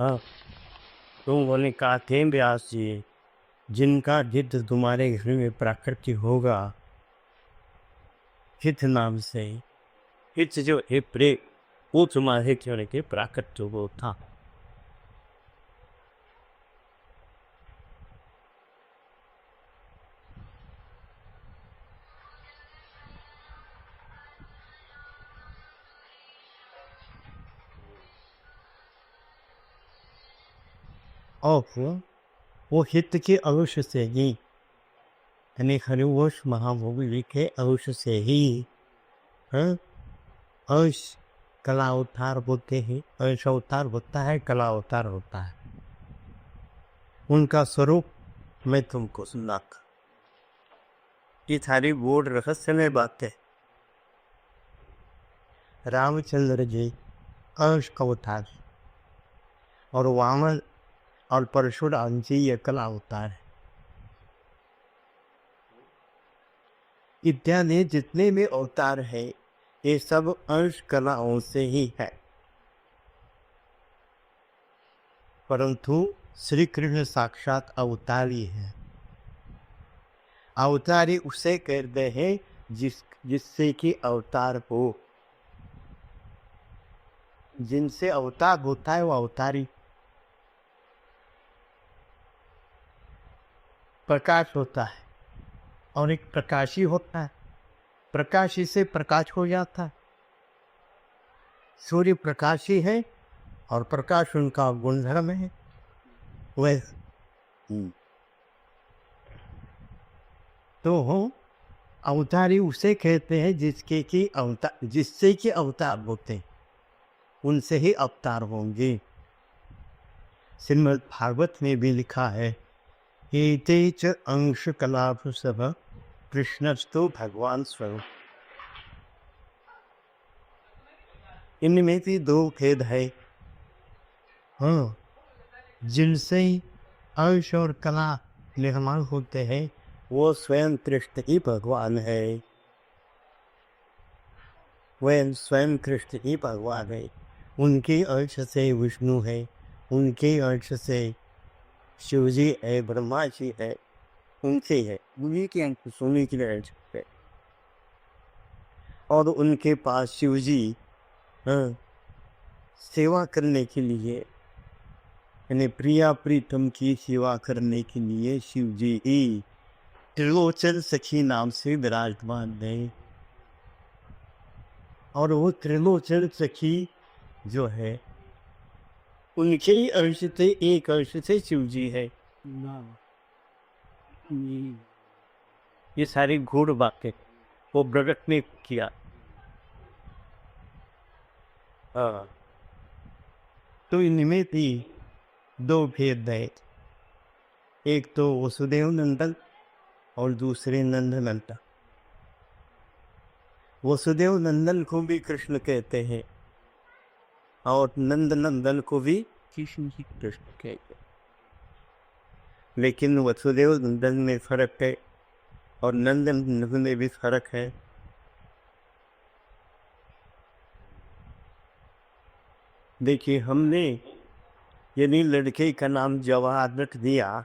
हाँ, तो उन्होंने कहा थे व्यास जी, जिनका हित तुम्हारे घर में प्राकृति होगा, हित नाम से, हित जो है प्रेम, वो तुम्हारे घर के प्राकृत वो था। और वो हित के अवश्य से ही, यानी हरिवंश महाभोगी के अवश्य से ही, हाँ, अंश कला अवतार होते हैं, अंश अवतार होता है, कला अवतार होता है। उनका स्वरूप मैं तुमको सुनाता। ये सारी बोर्ड रहस्यमय बात है। रामचंद्र जी अंश अवतार और वामन और परशुराम जी ये कला अवतार है। इत्यादि जितने भी अवतार है ये सब अंश कलाओं से ही है, परंतु श्री कृष्ण साक्षात अवतारी है। अवतारी उसे कहते हैं जिससे कि अवतार हो, जिनसे अवतार होता है वो अवतारी। प्रकाश होता है और एक प्रकाशी होता है, प्रकाशी से प्रकाश हो जाता है। सूर्य प्रकाशी है और प्रकाश उनका गुणधर्म है। वह तो अवतारी उसे कहते हैं जिससे कि अवतार होते हैं, उनसे ही अवतार होंगे। श्रीमद् भागवत में भी लिखा है, एते च अंश कलाभु सब कृष्णस्तु भगवान स्वरूप। इनमें भी दो भेद है। हाँ, जिनसे अंश और कला निर्माण होते हैं वो स्वयं कृष्ण ही भगवान है, वह स्वयं कृष्ण ही भगवान है। उनके अंश से विष्णु है, उनके अंश से शिवजी है, ब्रह्मा जी है, उनसे है, उन्हीं के अंश सोने के लिए अंश है। और उनके पास शिवजी, हाँ, सेवा करने के लिए, यानी प्रिया प्रीतम की सेवा करने के लिए शिवजी ही त्रिलोचन सखी नाम से विराजमान है। और वो त्रिलोचन सखी जो है उनके ही अंश से, एक अंश से शिवजी है। ये सारी गूढ़ बातें वो प्रकट ने किया। हाँ, तो इनमें भी दो भेद है, एक तो वसुदेव नंदन और दूसरे नंद नंदन। वसुदेव नंदन को भी कृष्ण कहते हैं और नंद नंदन को भी कृष्ण ही कृष्ण कहते हैं, लेकिन वसुदेव नंदन में फर्क है और नंद नंदन में भी फर्क है। देखिए, हमने यदि लड़के का नाम जवाहर रख दिया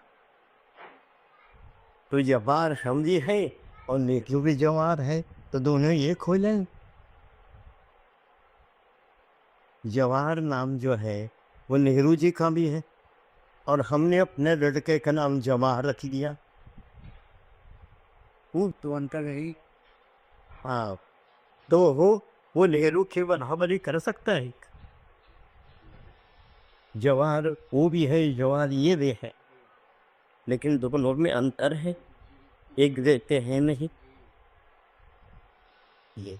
तो जवाहर समझी है और नेहरू भी जवाहर है, तो दोनों ये खोलें। जवाहर नाम जो है वो नेहरू जी का भी है और हमने अपने लड़के का नाम जवाहर रख दिया, तो अंतर है। हाँ, तो वो नेहरू के बराबरी कर सकता है। जवाहर वो भी है, जवाहर ये भी है, लेकिन दोनों में अंतर है, एक जैसे हैं नहीं। ये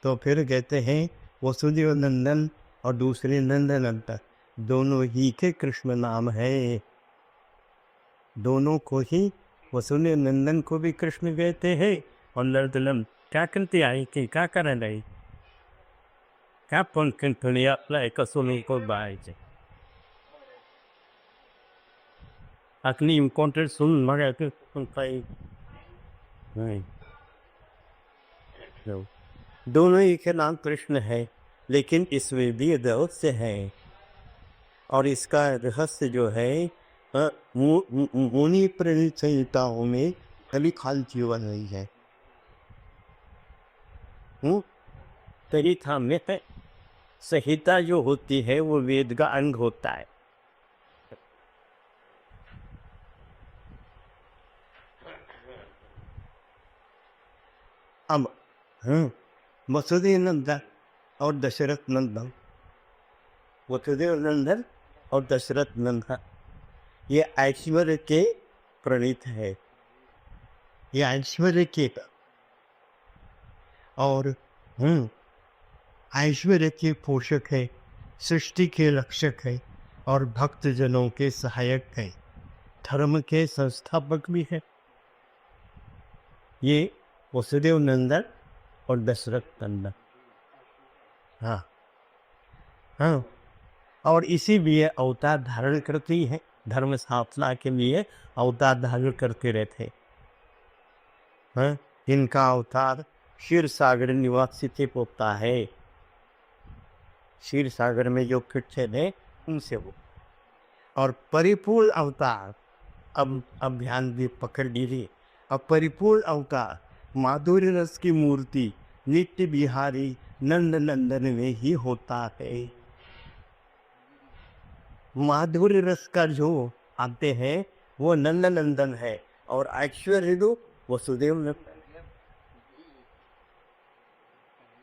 तो फिर कहते हैं वसुदेव नंदन और दूसरे नंद नंदन, दोनों ही के कृष्ण नाम है। दोनों को ही, वसुदेव नंदन को भी कृष्ण कहते हैं और नंदन क्या करते आई कि क्या कर रही, क्या पंखिया अपना कसों को बाय अगली इम्पोर्टेंट सुन मगर नहीं, दोनों ही के नाम कृष्ण है, लेकिन इसमें भी रहस्य है। और इसका रहस्य जो है मुनि प्रणीत संहिताओं में कभी खाल जीवन नहीं है। संहिता में संहिता जो होती है वो वेद का अंग होता है। अब वसुदेव नंदन और दशरथ नंदन, वसुदेव नंदन और दशरथ नंदन ये ऐश्वर्य के प्रणीत है, ये ऐश्वर्य के और ऐश्वर्य के पोषक है, सृष्टि के रक्षक है और भक्तजनों के सहायक है, धर्म के संस्थापक भी है। ये वसुदेव नंदन और दशरथ नंदन। हाँ, और इसीलिए अवतार धारण करती है, धर्म स्थापना के लिए अवतार धारण करते रहते। इनका अवतार क्षीर सागर निवासी थे पोता है, क्षीर सागर में जो किट्ठे थे उनसे वो। और परिपूर्ण अवतार, अब ध्यान भी पकड़ लीजिए, अब परिपूर्ण अवतार माधुर्य रस की मूर्ति नित्य बिहारी नंद नंदन में ही होता है। माधुर्य रस का जो आते हैं वो नंद नंदन है और ऐश्वर्य जो वसुदेव नंदन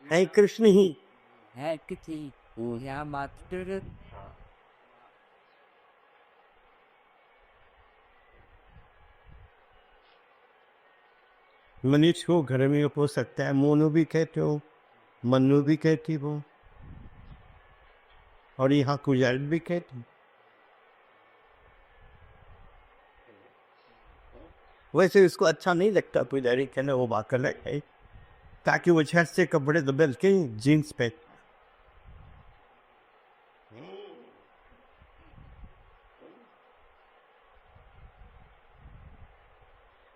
है, कृष्ण ही है किसी पूजा मात्र। मनीष को घर में हो सकता है, मोनू भी कहते हो, मन्नू भी कहती हो और यहाँ कुजाल भी कहती। वैसे इसको अच्छा नहीं लगता पुजारी कहना वो बात अलग है, ताकि वो छत से कपड़े बदल के जीन्स पे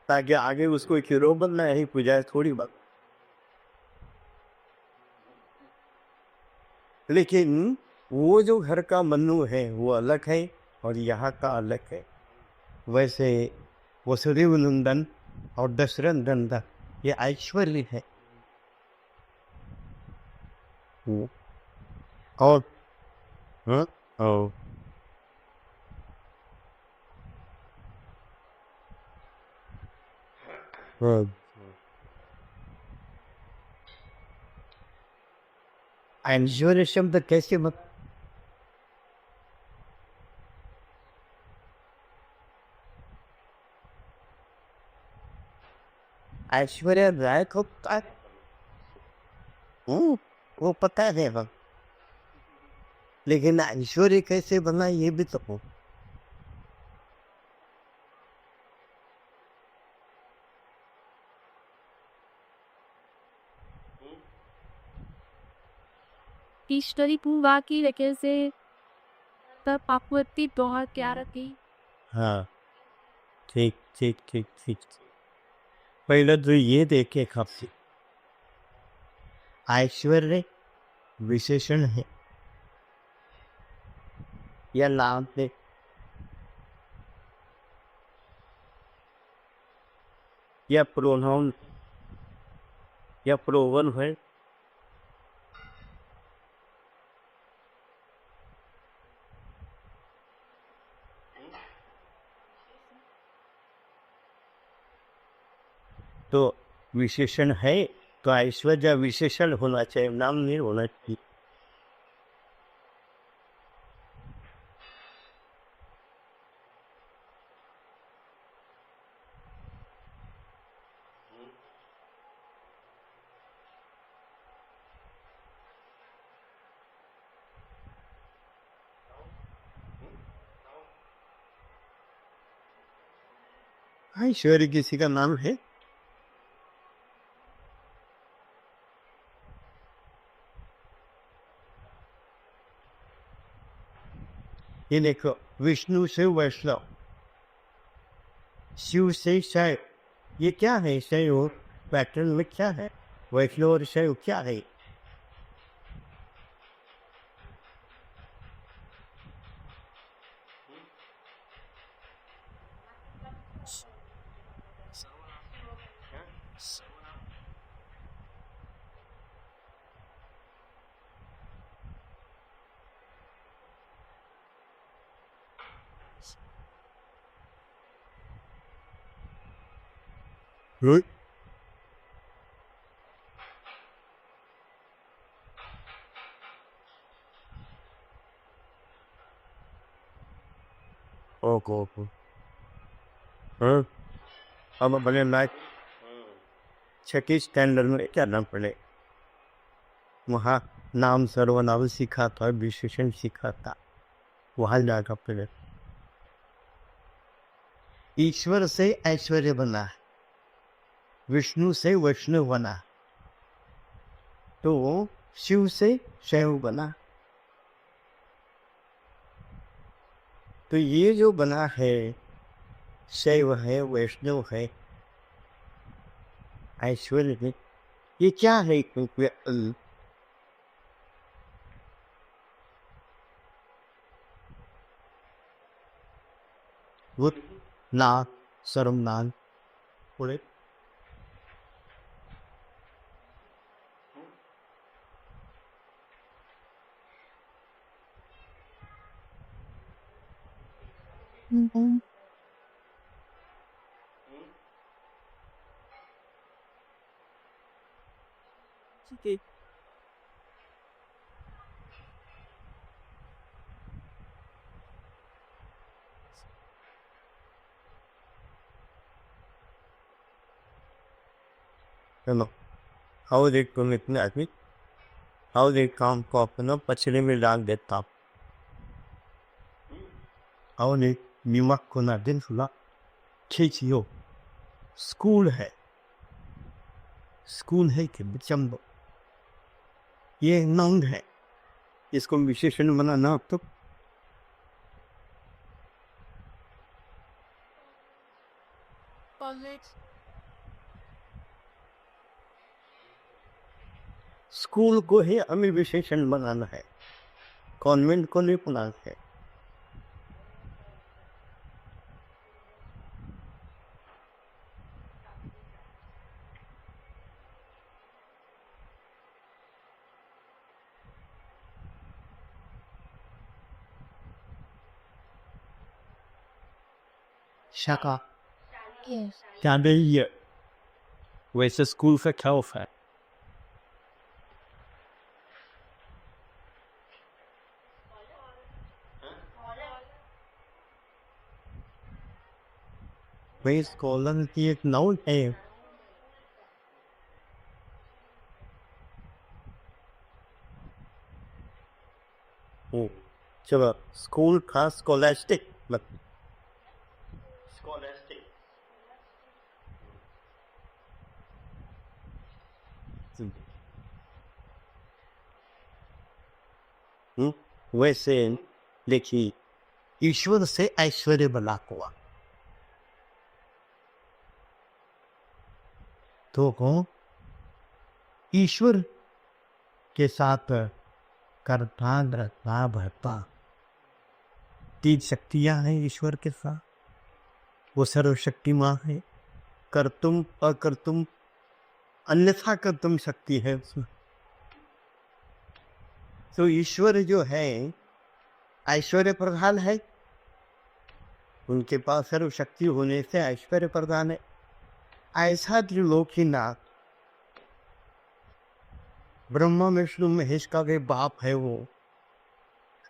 ताकि आगे उसको एक हीरो बनना है, पुजारी थोड़ी बात। लेकिन वो जो घर का मन्नू है वो अलग है और यहाँ का अलग है। वैसे वसुदेव नंदन और दशरथ नंदन ये ऐश्वर्य है। और ऐश्वर्य शब्द कैसे मत ऐश्वर्य राय को वो पता है हम, लेकिन ऐश्वर्य कैसे बना ये भी तो हो। ईश्वरी पूवा की लेकिन से तब पापवती बहुत प्यार की। हाँ, ठीक ठीक ठीक ठीक। पहले तो ये देखे खासी ऐश्वर्य विशेषण है या नाम है, या प्रोनाउन या प्रोवन है। तो विशेषण है तो ऐश्वर्य विशेषण होना चाहिए, नाम नहीं होना चाहिए। ऐश्वर्य किसी का नाम है? ये देखो, विष्णु से वैष्णव, शिव से शैव, ये क्या है? शैव पैटर्न में क्या है? वैष्णव और शैव क्या है? Good. Okay okay. हाँ, अब अपने लाइफ छठी स्टैंडर्ड में क्या नाम पड़े, वहाँ नाम सर्वनाम सीखा था, विशेषण सीखा था, वहाँ जाकर पहले ईश्वर से ऐश्वर्य बना, विष्णु से वैष्णव बना, तो शिव से शैव बना। तो ये जो बना है, शैव है, वैष्णव है, ऐश्वर्य है, ये क्या है? क्योंकि वो नाक सर्वनाम बोले चलो, आओ देख तुम इतने आदमी, आओ देख काम को अपना पचड़े में डाल देता, आओ देख नीमक को ना दिन सुला खींचियो। स्कूल है, स्कूल है कि बचम दो, ये नाउन है, इसको विशेषण बनाना तो स्कूल को ही हमें विशेषण बनाना है, कॉन्वेंट को नहीं बनाना है। शाका Yes. क्या नहीं है, वैसे स्कूल का क्या ऑफ है? भाई स्कॉलर की एक नाउन है, ओ चलो स्कूल का स्कॉलस्टिक मतलब स्कॉलस्टिक वैसे देखिए ईश्वर से ऐश्वर्य बना हुआ, तो कौन ईश्वर के साथ कर्ता धर्ता भरता, तीन शक्तियां हैं ईश्वर के साथ, वो सर्वशक्तिमान है, कर्तुम अकर्तुम अन्यथा कर्तुम शक्ति है उसमें। तो ईश्वर जो है ऐश्वर्य प्रधान है, उनके पास सर्वशक्ति होने से ऐश्वर्य प्रधान है। ऐसा त्रिलोकीनाथ ब्रह्मा विष्णु महेश का वे बाप है, वो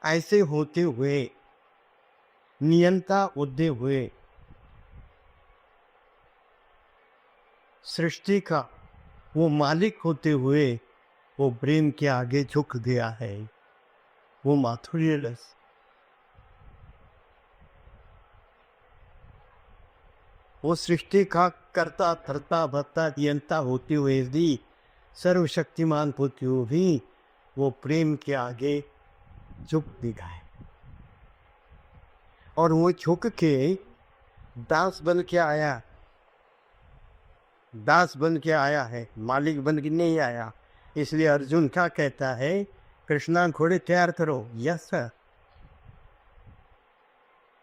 ऐसे होते हुए नियंता होते हुए सृष्टि का वो मालिक होते हुए वो प्रेम के आगे झुक गया है, वो माधुर्य रस। वो सृष्टि का कर्ता धर्ता भर्ता नियंता होते हुए भी, सर्वशक्तिमान होते हुए भी वो प्रेम के आगे झुक भी गए, और वो झुक के दास बन के आया, दास बन के आया है, मालिक बन के नहीं आया। इसलिए अर्जुन क्या कहता है, कृष्णा घोड़े तैयार करो, यस सर,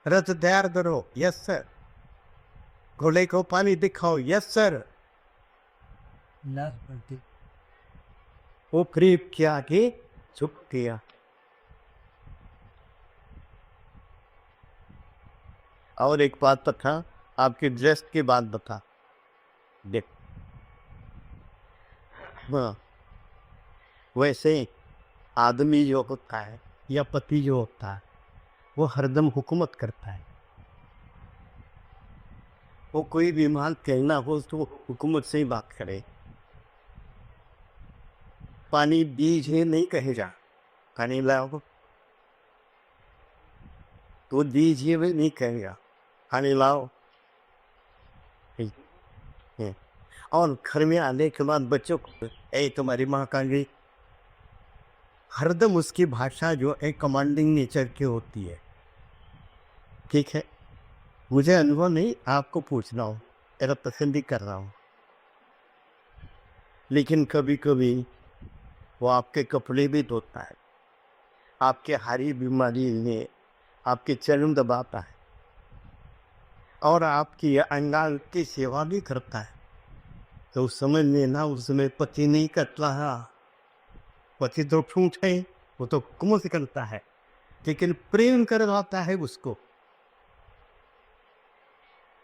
रथ तैयार करो, यस सर, घोड़े को पानी दिखाओ, यस सर। वो प्रेम के आगे झुक गया। और एक बात बता, आपकी ड्रेस की बात बता, देख, हाँ, वैसे आदमी जो होता है या पति जो होता है वो हरदम हुकूमत करता है। वो कोई भी बात कहना हो तो वो हुकूमत से ही बात करे। पानी दीजिए नहीं कहेगा, पानी लाओ तो दीजिए भी नहीं कहेगा, पानी लाओ। ठीक है। और घर में आने के बाद बच्चों को ए तुम्हारी माँ कहाँ गई, हरदम उसकी भाषा जो है कमांडिंग नेचर की होती है। ठीक है, मुझे अनुभव नहीं, आपको पूछ रहा हूँ, तेरा पसंद ही कर रहा हूँ। लेकिन कभी कभी वो आपके कपड़े भी धोता है, आपके हारी बीमारी में आपके चरण दबाता है और आपकी अंगाल की सेवा भी करता है। तो उस समझ लेना उसमें पति नहीं करता है, पति तो ठूठ है, वो तो हुक्म से करता है, लेकिन प्रेम करवाता है उसको।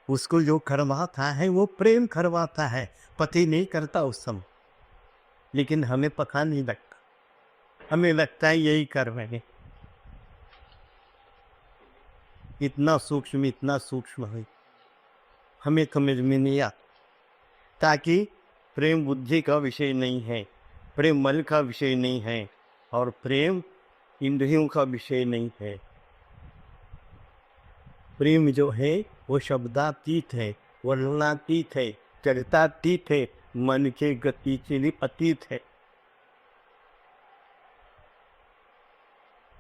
उसको जो करवाता है वो प्रेम करवाता है, पति नहीं करता उस समय। लेकिन हमें पता नहीं लगता, हमें लगता है यही कर रहे हैं। इतना सूक्ष्म है, हमें समझ में नहीं आता। ताकि प्रेम बुद्धि का विषय नहीं है, प्रेम मन का विषय नहीं है, और प्रेम इंद्रियों का विषय नहीं है। प्रेम जो है वो शब्दातीत है, वर्णनातीत है, चरितातीत है, मन के गति से भी अतीत है।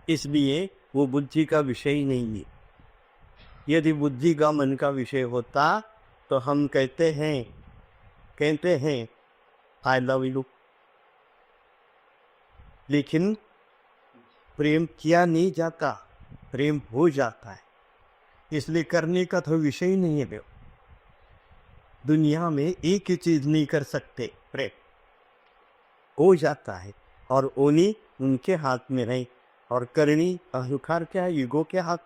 इसलिए वो बुद्धि का विषय ही नहीं है। यदि बुद्धि का मन का विषय होता तो हम कहते हैं आई लव यू, लेकिन प्रेम किया नहीं जाता, प्रेम हो जाता है। इसलिए करने का तो विषय ही नहीं है। दुनिया में एक ही चीज नहीं कर सकते, प्रेम हो जाता है, और ओनी उनके हाथ में नहीं, और करनी अहंकार क्या है, युगों के हाथ।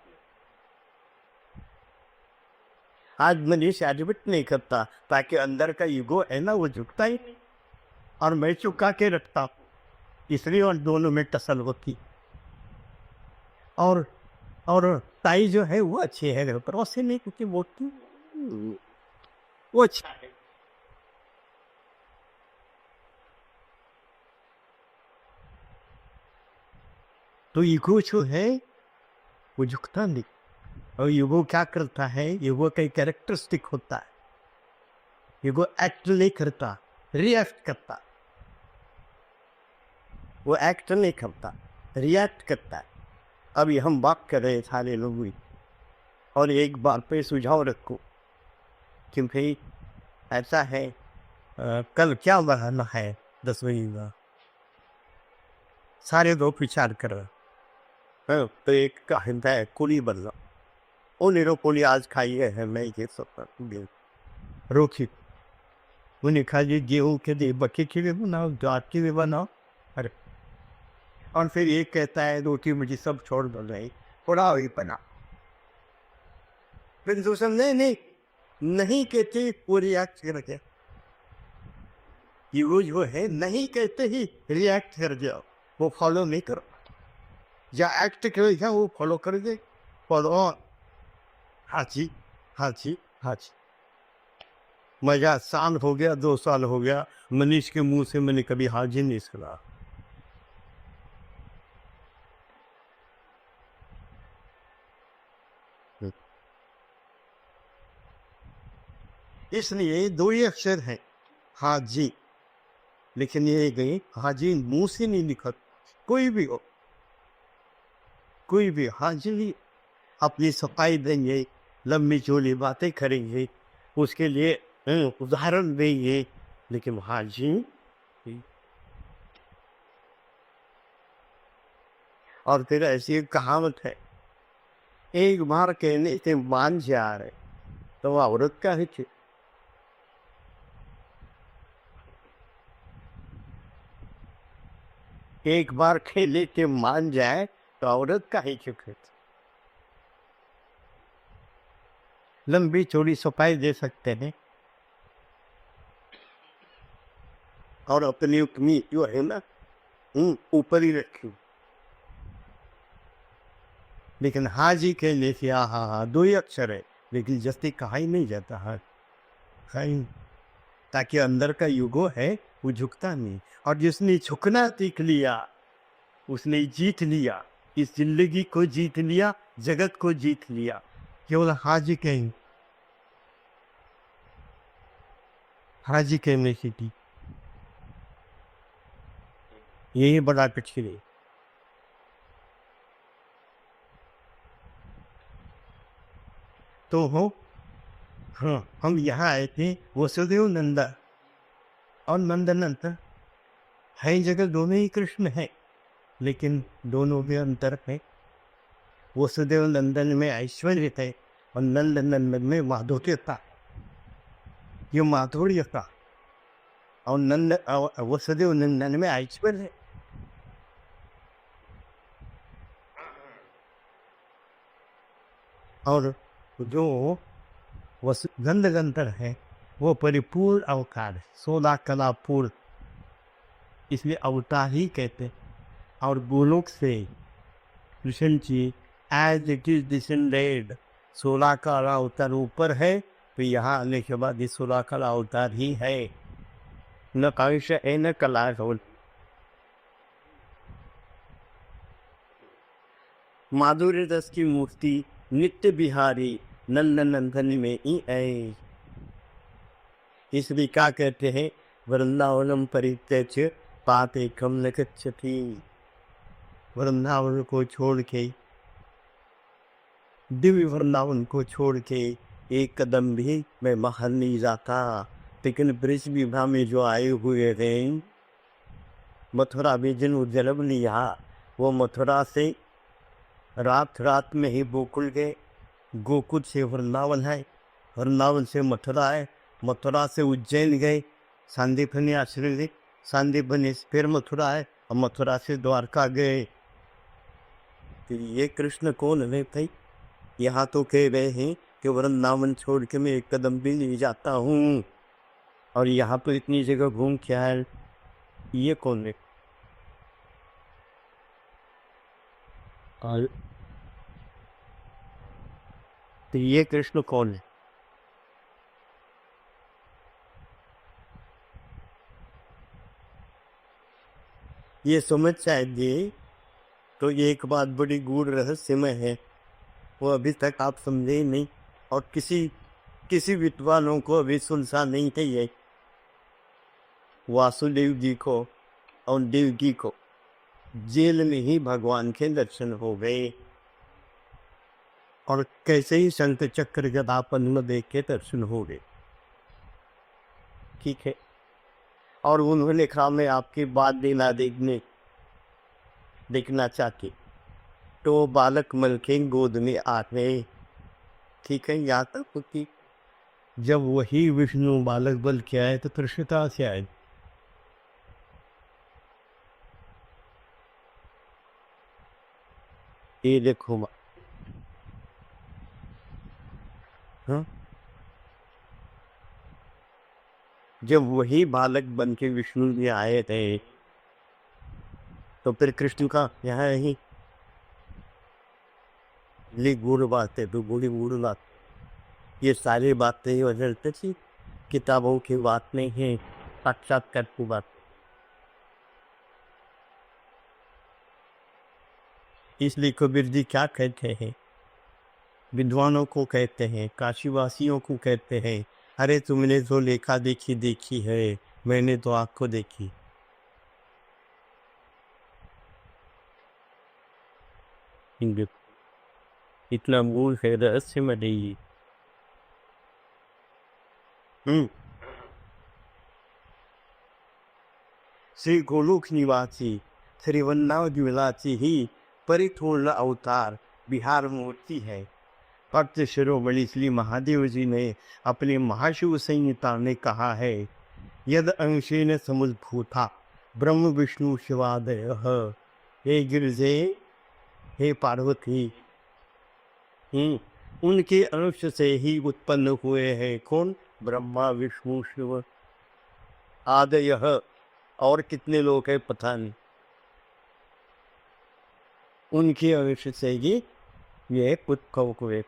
आज मनीष एडमिट नहीं करता ताकि अंदर का युगो है ना वो झुकता ही नहीं, और मैं चुका के रखता हूँ, इसलिए और दोनों में टसल होती। और ताई जो है वो अच्छी है, पर वैसे नहीं, क्योंकि वो अच्छा है। तो ईगो जो है वो झुकता नहीं। और ईगो क्या करता है, ईगो का कैरेक्टरिस्टिक होता है, ईगो एक्ट नहीं करता, रिएक्ट करता। वो एक्ट नहीं करता, रिएक्ट करता है। अभी हम बात कर रहे सारे लोग भी, और एक बात पे सुझाव रखो कि भाई ऐसा है, कल क्या बनाना है 10 बजे का, सारे लोग विचार कर रहे हैं। तो एक कहता है कुली बदला, ओ निरो कुली आज खाई है, मैं ये सब रोकी। उन्हें कहा जी गेहूँ के लिए बके के लिए बनाओ, ज्वार के लिए बनाओ। अरे, और फिर एक कहता है रोटी मुझे सब छोड़ दो, नहीं थोड़ा ही बना। फिर दूसरा नहीं कहते वो रिएक्ट कर गया। ईगो जो है नहीं कहते ही रिएक्ट कर जाओ, वो फॉलो नहीं करो, या एक्ट करेगा वो फॉलो कर दे, फॉलो ऑन। हाँ जी, हाँ जी, हाँ जी। मजा साल हो गया, 2 साल हो गया, मनीष के मुंह से मैंने कभी हाजी नहीं सुना। इसलिए 2 ही अक्षर हैं, हाजी। लेकिन ये गई हाजी मुंह से नहीं लिखत, कोई भी हो, कोई भी हाजी अपनी सफाई देंगे, लंबी चौड़ी बातें करेंगे, उसके लिए उदाहरण देंगे, लेकिन हाजी। और फिर ऐसी एक कहावत है, एक बार कहने से मान जा रहे तो औरत का ही थी। एक बार खेले के मान जाए तो औरत का ही चुके। लंबी चौड़ी सफाई दे सकते हैं, और अपनी उतनी जो है ना ऊपर ही रखी। लेकिन हाजी कहने से हाँ 2 ही अक्षर है, लेकिन जस्ती कहा ही नहीं जाता है कहीं, ताकि अंदर का युगो है वो झुकता नहीं। और जिसने झुकना सीख लिया उसने जीत लिया, इस जिंदगी को जीत लिया, जगत को जीत लिया। केवल हाजी कहें, हाजी कहने से की यही बड़ा कठिन है। तो हो हाँ, हम यहाँ आए थे वसुदेव नंदन और नंदन है जगह दोनों ही कृष्ण है, लेकिन दोनों में अंतर है। वसुदेव नंदन में ऐश्वर्य थे और नंद नंदन में माधुर्य था, ये माधुर्य था। और वसुदेव नंदन में ऐश्वर्य है। और जो गंधर है वो परिपूर्ण अवतार है, 16 कला पूर्ण, इसलिए अवतार ही कहते। और गोलोक से Krishna ji as it is descended 16 का अवतार ऊपर है, तो यहाँ आने के बाद ये 16 का अवतार ही है, न कांश है न कला है। माधुर्य रस की मूर्ति नित्य बिहारी नंदन नंदन में ही है। इसलिए क्या कहते हैं, वृंदावनम परित्यज्य पापेकम न गच्छति। वृंदावन को छोड़ के, दिव्य वृंदावन को छोड़ के एक कदम भी मैं बाहर नहीं जाता। लेकिन ब्रिज विवाह में जो आए हुए थे, मथुरा में जिन जन्म लिया, वो मथुरा से रात में ही गोकुल गए, गोकुल से वृंदावन है, वृंदावन से मथुरा है, मथुरा से उज्जैन गए, सांदीपनी आश्रय गए, सांदीपनी से फिर मथुरा है, और मथुरा से द्वारका गए। तो ये कृष्ण कौन है भाई? यहाँ तो कह रहे हैं कि वृंदावन छोड़ के मैं एक कदम भी नहीं जाता हूँ, और यहाँ तो इतनी जगह घूम के आया। ये कौन है? और तो ये कृष्ण कौन है? ये समझ चाहिए। तो ये एक बात बड़ी गूढ़ रहस्यमय है, वो अभी तक आप समझे ही नहीं, और किसी विद्वानों को अभी सुनसा नहीं थे। ये वासुदेव जी को और देवकी को जेल में ही भगवान के दर्शन हो गए, और कैसे ही शंख चक्र गदा पद्म देख के दर्शन हो गए। ठीक है। और उन्होंने कहा मैं आपकी बात देना देखना चाहती, तो बालक मल के गोद में आ गए। ठीक है, यहाँ तक कि जब वही विष्णु बालक बल के आए तो कृष्णता से आए। ये देखो हाँ, जब वही बालक बन के विष्णु जी आए थे, तो फिर कृष्ण का यहाँ ही गुड़ बात है, तो बूढ़ी बूढ़ बात, ये सारी बातें वजह थी, किताबों की बात नहीं है, साक्षात्कार की बात। इसलिए कबीर जी क्या कहते हैं, विद्वानों को कहते हैं, काशीवासियों को कहते हैं, अरे तुमने तो लेखा देखी है, मैंने तो आपको देखी। इतना मूल है रहस्य में नहीं। श्री गोलोक निवासी श्री वृंदावन विलासी ही परिपूर्ण अवतार बिहार मूर्ति है। भक्त शिरोमणि श्री महादेव जी ने अपने महाशिव संहिता में कहा है, यद अंशेन समुद्भूता ब्रह्म विष्णु शिवादय। हे गिरिजे, हे पार्वती, उनके अंश से ही उत्पन्न हुए हैं कौन? ब्रह्मा विष्णु शिव आदय। और कितने लोग हैं पता नहीं, उनकी अंश से ही ये पुष्कव को एक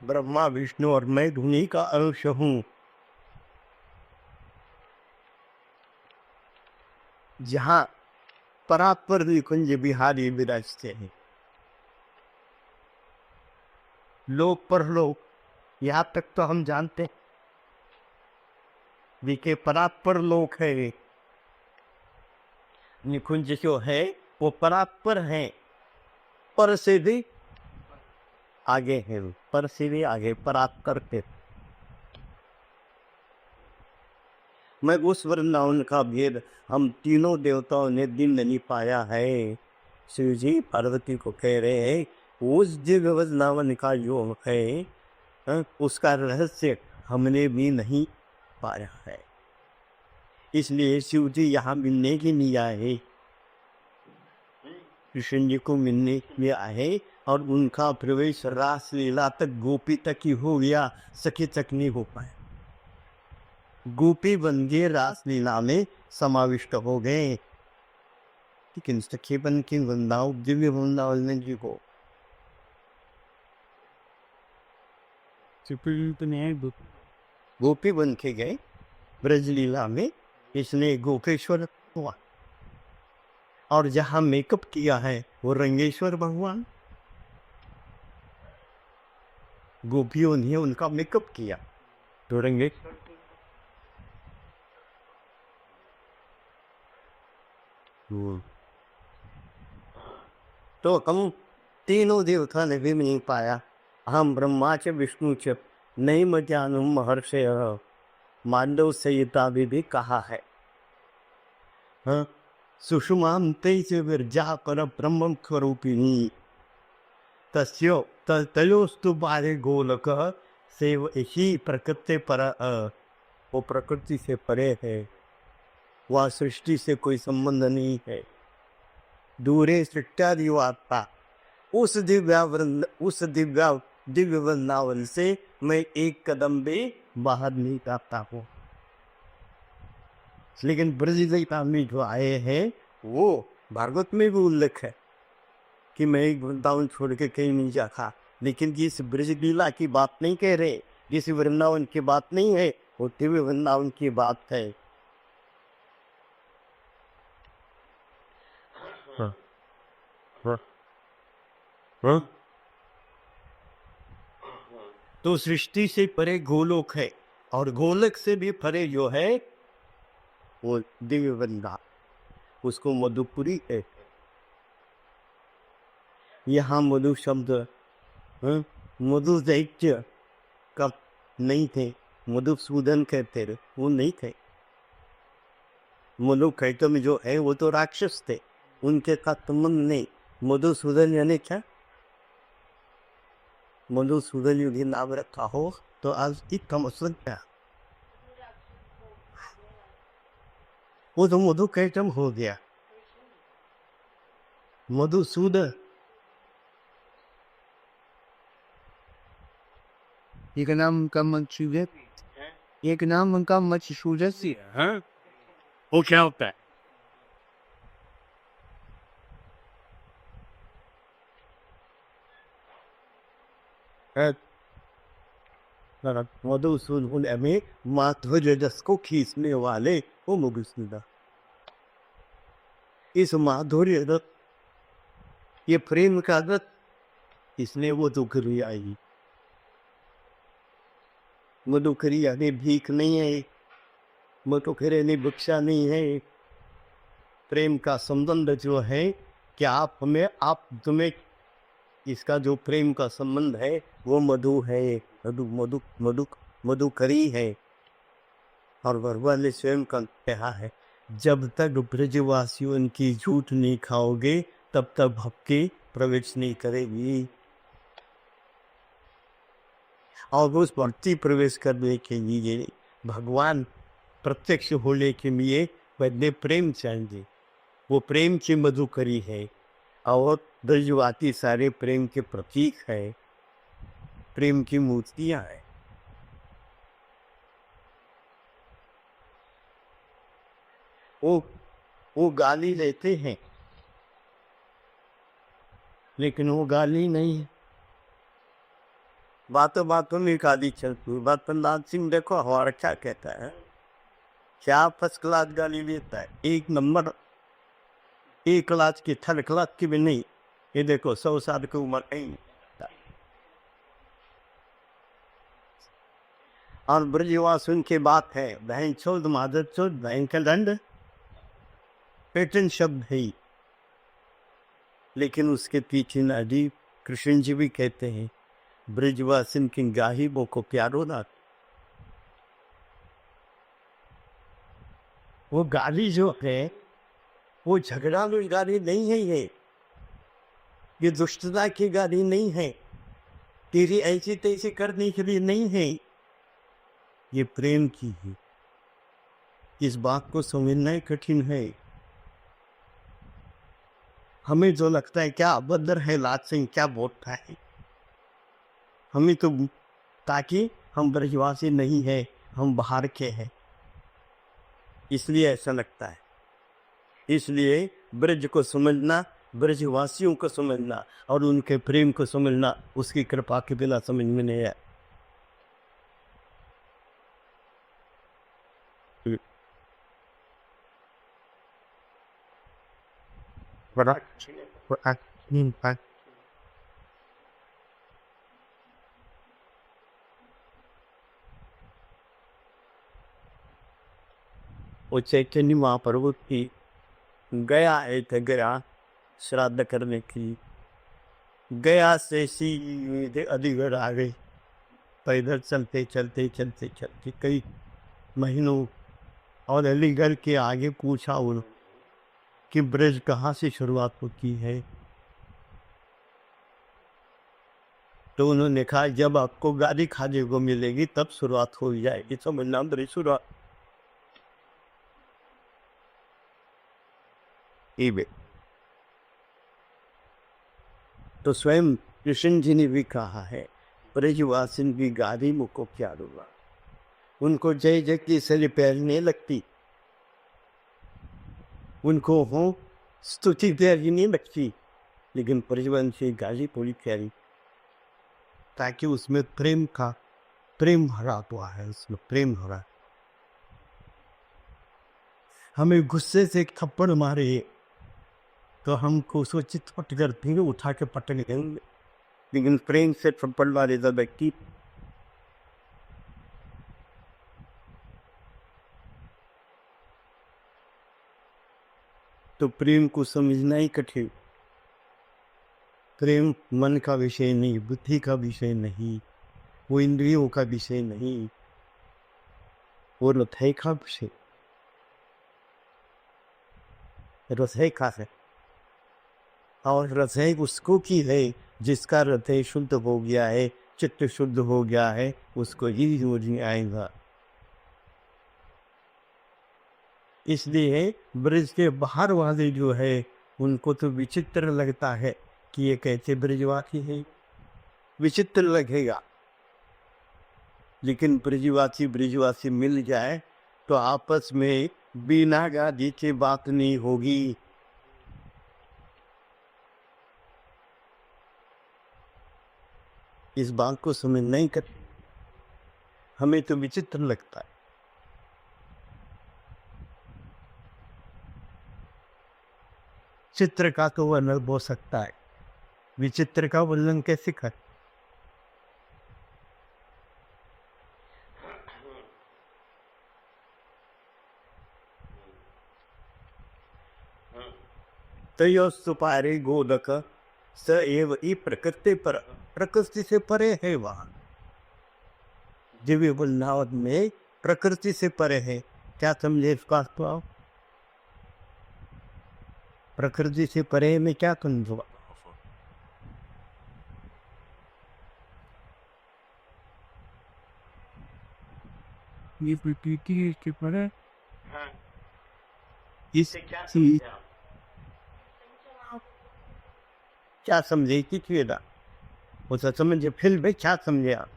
ब्रह्मा विष्णु और मैं उन्हीं का अंश हूँ। जहाँ परापर निकुंज बिहारी विराजते हैं, लोक परलोक, यहाँ तक तो हम जानते हैं। विके परापर लोक है, निकुंज जो है वो परापर है, पर से भी आगे है, पर से भी आगे पराप करते। मैं उस वृंदावन का भेद हम तीनों देवताओं ने दिन नहीं पाया है। शिव जी पार्वती को कह रहे हैं उस दिव्य वृंदावन का जो है उसका रहस्य हमने भी नहीं पाया है, इसलिए शिव जी यहाँ मिलने के लिए आए, कृष्ण जी को मिलने के लिए आए। और उनका प्रवेश रास लीला तक गोपी तक ही हो गया, सखी तक नहीं हो पाया। गोपी बन के रास लीला में समाविष्ट हो गए, लेकिन सखी बन के वृंदावन दिव्य वृंदावन जी को गोपी बन के गए ब्रज लीला में, इसलिए गोपेश्वर हुआ। और जहाँ मेकअप किया है वो रंगेश्वर भगवान, गोपियों ने उनका मेकअप किया तो रंगेश्वर। तो हम तीनों देवता ने भी नहीं पाया। हम ब्रह्मा च विष्णु च नहीं मध्यानुम महर्षय, मांडव संहिता भी कहा है। हाँ, सुषुमां तेज विरजा पर ब्रह्म स्वरूपिणी तस्यो तयोस्तु बारे गोलक सेव ही प्रकृति पर, वो प्रकृति से परे है, वह सृष्टि से कोई संबंध नहीं है। दूरे सृष्टादिवाता उस दिव्य वृंदावन से मैं एक कदम भी बाहर नहीं जाता हूँ। लेकिन ब्रजलीला में जो आए हैं वो भागवत में भी उल्लेख है कि मैं एक वृंदावन छोड़ के कहीं नहीं जाता, लेकिन जिस ब्रजलीला की बात नहीं कह रहे, जिस वृंदावन की बात नहीं है, वो दिव्य वृंदावन की बात है। हाँ, हाँ, हाँ। तो सृष्टि से परे गोलोक है, और गोलक से भी परे जो है वो दिव्य वृंदावन, उसको मधुपुरी है। यहाँ मधु शब्द मधु दैत्य का नहीं थे, मधुसूदन कहते थे, वो नहीं थे। मधु कैट में जो है वो तो राक्षस थे, उनके का संबंध नहीं। मधुसूदन यानी क्या? मधुसूदन यदि नाम रखा हो तो आज इसका मतलब क्या? वो तो मधु कैटम हो गया। मधुसूदन एक नाम का मंसूबे, एक नाम उनका मशहूर सी है। वो क्या होता है? मधुसूदन में माधुर्य रस को खींचने वाले वो मधुसूदन। इस माधुर्य रस, ये प्रेम का रस, इसने वो दुखरी आई। मधुकरी यानी भीख नहीं है, मधुकरी यानी भिक्षा नहीं है। प्रेम का संबंध जो है कि आप हमें, आप तुम्हें, इसका जो प्रेम का संबंध है वो मधु है, मधु मधु मधु मधुकरी है। और भगवान ने स्वयं का कहा है, जब तक ब्रजवासियों की झूठ नहीं खाओगे तब तक भक्ति प्रवेश नहीं करेगी। और उस भक्ति प्रवेश करने के लिए, भगवान प्रत्यक्ष होने के लिए पहले प्रेम चाहिए। वो प्रेम की मधुकरी है, और ब्रजवासी सारे प्रेम के प्रतीक है, प्रेम की मूर्तियां हैं। वो वो गाली लेते हैं, लेकिन वो गाली नहीं है। बातों बातों में गाली चलती है। बात प्रहलाद सिंह देखो हमारा क्या कहता है, क्या फर्स्ट क्लास गाली देता है, एक नंबर, एक क्लास की, थर्ड क्लास की भी नहीं। ये देखो 100 साल की उम्र नहीं। और ब्रजवासुन की बात है, बहन चोद मादर चोद बहन का दंड पैटर्न शब्द है, लेकिन उसके पीछे नदी कृष्ण जी भी कहते हैं ब्रजवासिन की गाही वो को प्यारो ना। वो गाली जो है वो झगड़ालू गाली नहीं है, ये दुष्टता की गाली नहीं है, तेरी ऐसी तैसी करने के लिए नहीं है, ये प्रेम की है। इस बात को समझना कठिन है। हमें जो लगता है क्या अभद्र है लाज सिंह, क्या बोलता है, हमें तो, ताकि हम ब्रजवासी नहीं है, हम बाहर के हैं, इसलिए ऐसा लगता है। इसलिए ब्रज को समझना, ब्रजवासियों को समझना और उनके प्रेम को समझना उसकी कृपा के बिना समझ में नहीं है। बड़ा वो चैतन्य महाप्रभु की गया है, थे गया श्राद्ध करने की, गया से सीधे अलीगढ़ आ गई, पैदल चलते चलते चलते चलते कई महीनों। और अलीगढ़ के आगे पूछा उन्होंने कि ब्रज कहाँ से शुरुआत होती है, तो उन्होंने कहा जब आपको गाड़ी खाने को मिलेगी तब शुरुआत हो जाएगी, समझना ब्रज शुरुआत। तो स्वयं कृष्ण जी ने भी कहा है ब्रजवासिन की गाड़ी मुझको क्या होगा, उनको जय जय की सरी पैरने लगती, उनको हो स्तुति प्यारी नहीं लगती, लेकिन ब्रजवंश की गाड़ी पूरी प्यारी, ताकि उसमें प्रेम का, प्रेम भरा हुआ है, उसमें प्रेम भरा। हमें गुस्से से एक थप्पड़ मारे तो हमको सोचित पट करते हैं, उठा के पटक देंगे, लेकिन प्रेम से थप्पड़ मारे तो व्यक्ति तो प्रेम को समझना ही कठिन। प्रेम मन का विषय नहीं, बुद्धि का विषय नहीं, वो इंद्रियों का विषय नहीं, वो हृदय का विषय, हृदय का है। और हृदय उसको की है जिसका हृदय शुद्ध हो गया है, चित्त शुद्ध हो गया है, उसको ही समझ में आएगा। इसलिए ब्रज के बाहर वाले जो है उनको तो विचित्र लगता है कि ये कैसे ब्रजवासी है, विचित्र लगेगा। लेकिन ब्रजवासी ब्रजवासी मिल जाए तो आपस में बिना गाली की बात नहीं होगी। इस बात को समझ नहीं कर, हमें तो विचित्र लगता है। चित्र का तो वर्णन हो सकता है, विचित्र का वर्णन कैसे कर। तयोस्तु पारे गोदक स एव ई प्रकृति पर, प्रकृति से परे है वहां। दिव्य वृंदावन में प्रकृति से परे है, क्या समझे इसका तो? प्रकृति से परे में क्या समझो? ये प्रकृति के परे इससे क्या समझे कि क्यों उसे समझे, फिर भी क्या समझे आप?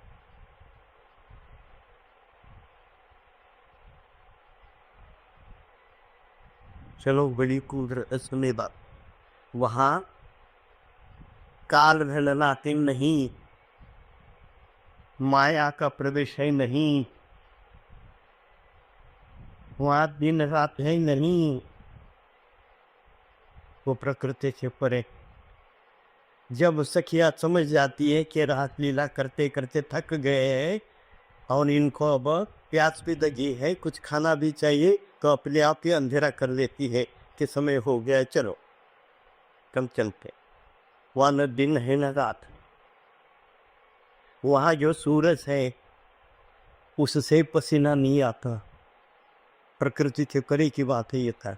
चलो बड़ी कुदरत सुने बात, वहाँ काल भैलनाते नहीं, माया का प्रवेश है नहीं, वहाँ दिन रात है नहीं, वो प्रकृति से परे। जब सखिया समझ जाती है कि रास लीला करते करते थक गए हैं और इनको अब प्यास भी लगी है, कुछ खाना भी चाहिए, तो अपने आप ही अंधेरा कर लेती है कि समय हो गया है, चलो कम चलते। वहाँ न दिन है न रात, वहाँ जो सूरज है उससे पसीना नहीं आता, प्रकृति से परे की बात है ये था।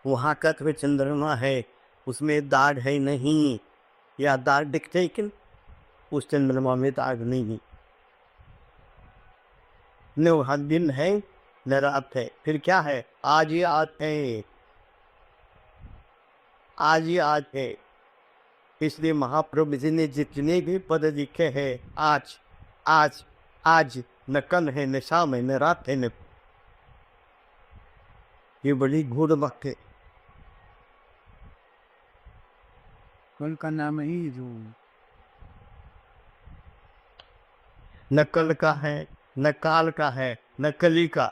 वहाँ का तो चंद्रमा है, उसमें दाग है नहीं, या दाग दिखते लेकिन उस चंद्रमा में दाग नहीं, न वहाँ दिन है न रात है, फिर क्या है, आज ही आज है, आज ही आज है। इसलिए महाप्रभु जी ने जितने भी पद लिखे हैं, आज आज आज, न कल है न शाम है न रात है न, ये बड़ी गूढ़ बात है। कल का नाम ही जो न कल का है न काल का है न कली का,